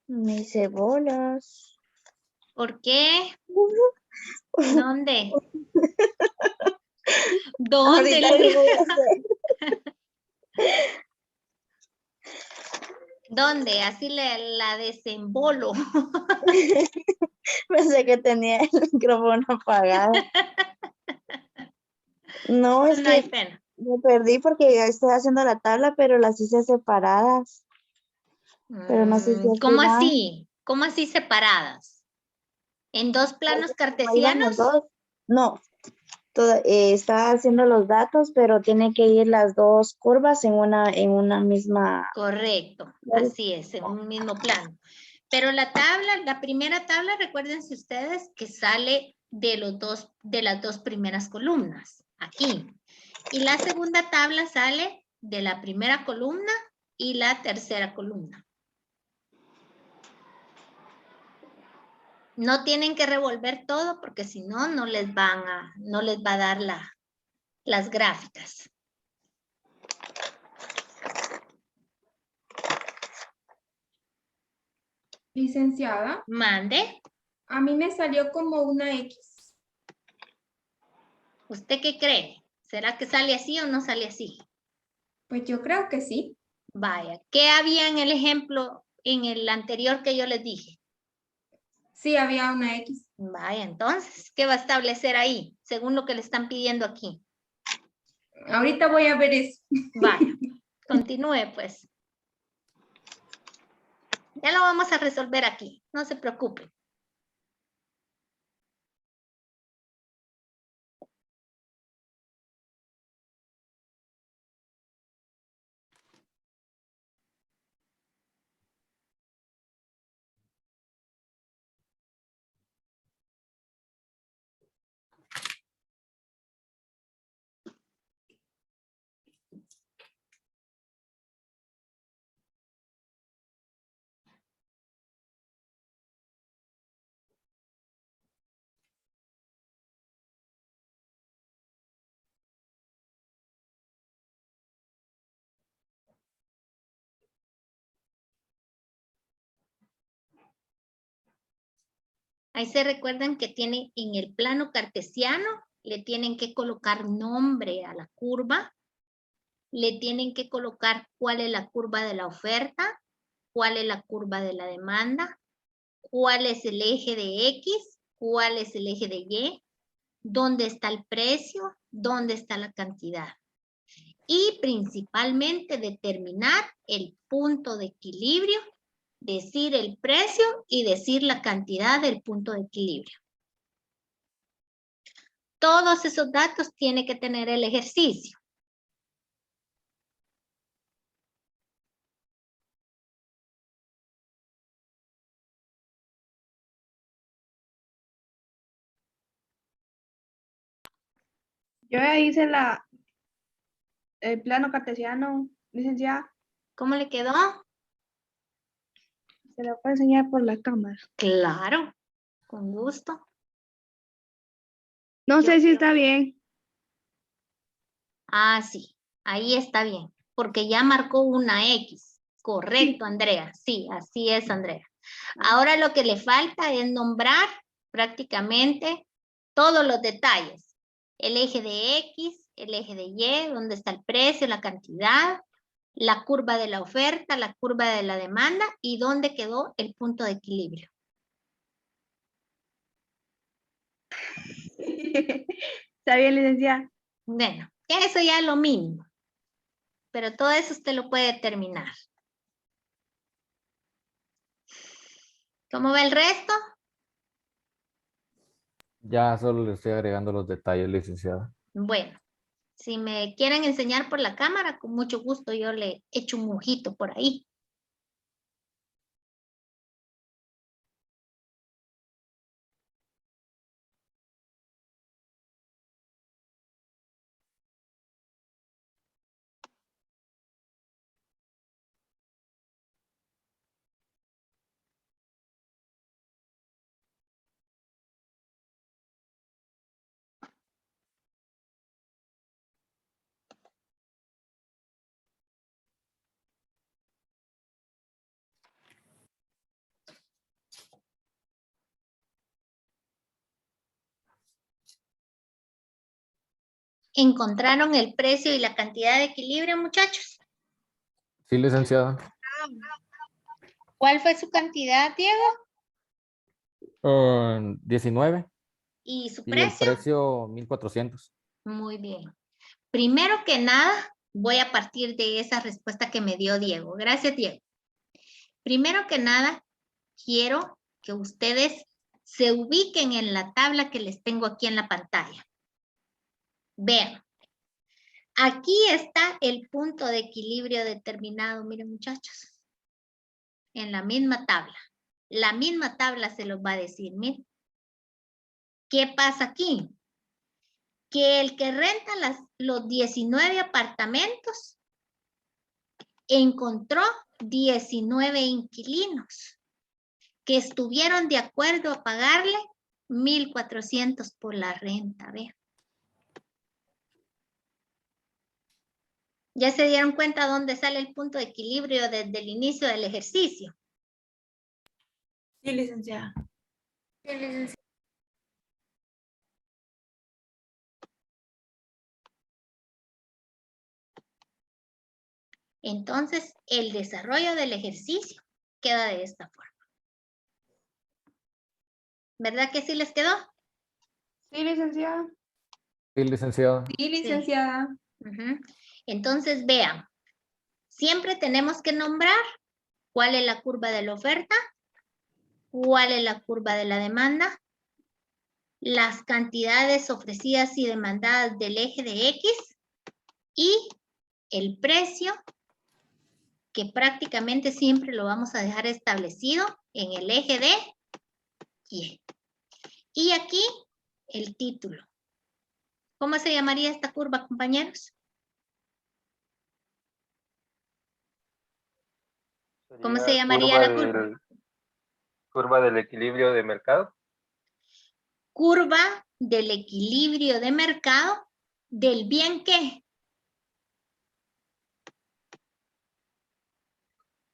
Me hice bolas. ¿Por qué? ¿Dónde? ¿Dónde? Ahorita les voy a hacer. ¿Dónde? Así la desembolo. Pensé que tenía el micrófono apagado. No, es No hay que pena. me perdí porque ya estoy haciendo la tabla, pero las hice separadas. Pero no sé si ¿Cómo van. así? ¿Cómo así separadas? ¿En 2 planos Ahí van los cartesianos? dos. No, está haciendo los datos, pero tiene que ir las 2 curvas en una misma. Correcto, así es, en un mismo plano. Pero la tabla, la primera tabla, recuérdense ustedes que sale de las 2 primeras columnas, aquí. Y la segunda tabla sale de la primera columna y la tercera columna. No tienen que revolver todo porque si no, no les va a dar las gráficas. Licenciada. Mande. A mí me salió como una X. ¿Usted qué cree? ¿Será que sale así o no sale así? Pues yo creo que sí. Vaya, ¿qué había en el ejemplo, en el anterior que yo les dije? Sí, había una X. Vaya, entonces, ¿qué va a establecer ahí? Según lo que le están pidiendo aquí. Ahorita voy a ver eso. Vaya, continúe pues. Ya lo vamos a resolver aquí, no se preocupen. Ahí se recuerdan que tienen en el plano cartesiano, le tienen que colocar nombre a la curva, le tienen que colocar cuál es la curva de la oferta, cuál es la curva de la demanda, cuál es el eje de X, cuál es el eje de Y, dónde está el precio, dónde está la cantidad. Y principalmente determinar el punto de equilibrio, decir el precio y decir la cantidad del punto de equilibrio. Todos esos datos tiene que tener el ejercicio. Yo ya hice el plano cartesiano, licenciada. ¿Cómo le quedó? Se lo puedo enseñar por la cámara. Claro, con gusto. No sé si está bien. Ah, sí, ahí está bien, porque ya marcó una X. Correcto, Andrea. Sí, así es, Andrea. Ahora lo que le falta es nombrar prácticamente todos los detalles. El eje de X, el eje de Y, donde está el precio, la cantidad, la curva de la oferta, la curva de la demanda y dónde quedó el punto de equilibrio. Está bien, licenciada. Bueno, eso ya es lo mínimo. Pero todo eso usted lo puede determinar. ¿Cómo va el resto? Ya solo le estoy agregando los detalles, licenciada. Bueno, si me quieren enseñar por la cámara, con mucho gusto yo le echo un ojito por ahí. ¿Encontraron el precio y la cantidad de equilibrio, muchachos? Sí, licenciada. ¿Cuál fue su cantidad, Diego? 19. ¿Y su Y el precio? precio 1400. Muy bien. Primero que nada, voy a partir de esa respuesta que me dio Diego. Gracias, Diego. Primero que nada, quiero que ustedes se ubiquen en la tabla que les tengo aquí en la pantalla. Vean. Aquí está el punto de equilibrio determinado. Miren, muchachos. En la misma tabla. La misma tabla se los va a decir. Miren. ¿Qué pasa aquí? Que el que renta los 19 apartamentos encontró 19 inquilinos que estuvieron de acuerdo a pagarle 1,400 por la renta. Vean. ¿Ya se dieron cuenta dónde sale el punto de equilibrio desde el inicio del ejercicio? Sí, licenciada. Sí, licenciada. Entonces, el desarrollo del ejercicio queda de esta forma. ¿Verdad que sí les quedó? Sí, licenciada. Sí, licenciada. Sí, licenciada. Ujú. Entonces, vean. Siempre tenemos que nombrar cuál es la curva de la oferta, cuál es la curva de la demanda, las cantidades ofrecidas y demandadas del eje de X y el precio, que prácticamente siempre lo vamos a dejar establecido en el eje de Y. Y aquí el título. ¿Cómo se llamaría esta curva, compañeros? ¿Cómo se llamaría la curva? Curva del equilibrio de mercado. Curva del equilibrio de mercado del bien ¿qué?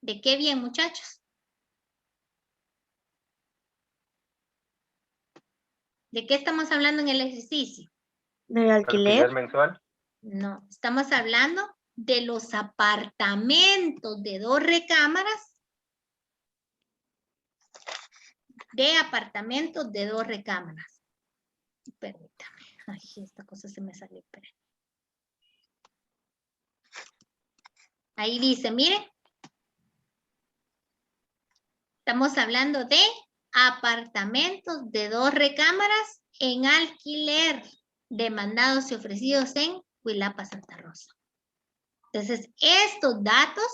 ¿De qué bien, muchachos? ¿De qué estamos hablando en el ejercicio? ¿Del alquiler? Mensual. No, estamos hablando de los apartamentos de 2 recámaras. De apartamentos de 2 recámaras. Permítame. Ay, esta cosa se me salió. Espera. Ahí dice, miren. Estamos hablando de apartamentos de 2 recámaras en alquiler, demandados y ofrecidos en Huilapa, Santa Rosa. Entonces, estos datos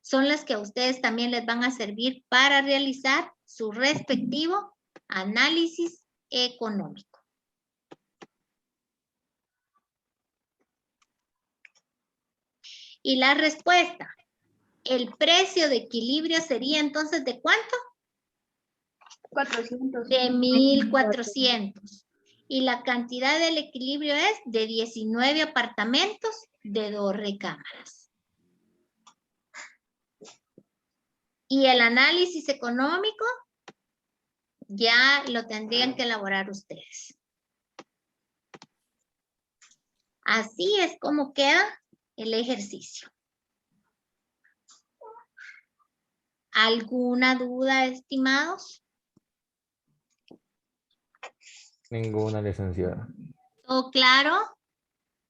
son los que a ustedes también les van a servir para realizar su respectivo análisis económico. Y la respuesta, el precio de equilibrio sería entonces ¿de cuánto? 400. De 1,400. Y la cantidad del equilibrio es de 19 apartamentos de 2 recámaras. Y el análisis económico ya lo tendrían que elaborar ustedes. Así es como queda el ejercicio. ¿Alguna duda, estimados? Ninguna, licenciada. ¿Todo claro?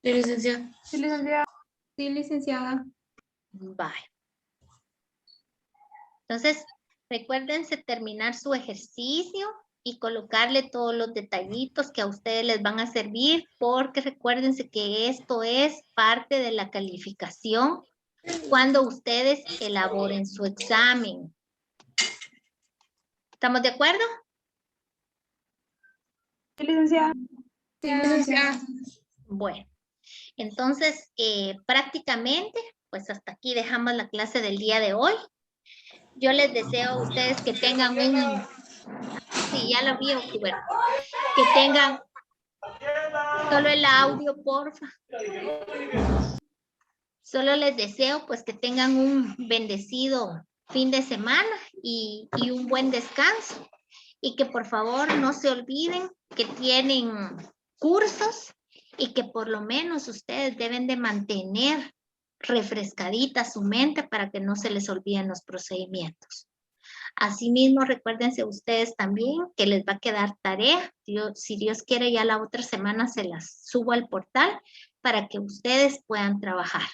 Sí, licenciada. Sí, licenciada. Sí, licenciada. Vale. Entonces, recuérdense terminar su ejercicio y colocarle todos los detallitos que a ustedes les van a servir, porque recuérdense que esto es parte de la calificación cuando ustedes elaboren su examen. ¿Estamos de acuerdo? Sí, licenciada. Sí, licenciada. Bueno, entonces prácticamente, pues hasta aquí dejamos la clase del día de hoy. Yo les deseo a ustedes que tengan un... Sí, ya lo vi, Octuber. Que tengan solo el audio, porfa. Solo les deseo pues que tengan un bendecido fin de semana y un buen descanso. Y que por favor no se olviden que tienen cursos y que por lo menos ustedes deben de mantener refrescadita su mente para que no se les olviden los procedimientos. Asimismo, recuérdense ustedes también que les va a quedar tarea. Si Dios quiere, ya la otra semana se las subo al portal para que ustedes puedan trabajar.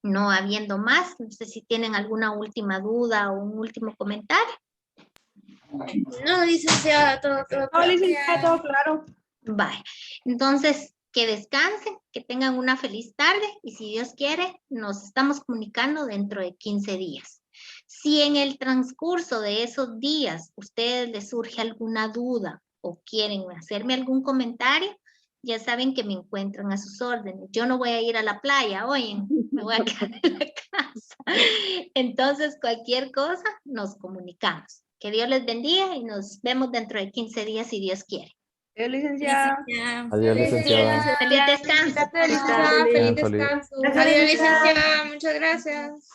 No habiendo más, no sé si tienen alguna última duda o un último comentario. No, licenciada, todo claro. No, licenciada, todo claro. Vale, entonces que descansen, que tengan una feliz tarde y si Dios quiere, nos estamos comunicando dentro de 15 días. Si en el transcurso de esos días ustedes les surge alguna duda o quieren hacerme algún comentario, ya saben que me encuentran a sus órdenes. Yo no voy a ir a la playa hoy, me voy a quedar en la casa. Entonces, cualquier cosa, nos comunicamos. Que Dios les bendiga y nos vemos dentro de 15 días si Dios quiere. Adiós, licenciada. Adiós, licenciada. Feliz descanso. Feliz descanso. Feliz. Adiós, licenciada. Muchas gracias.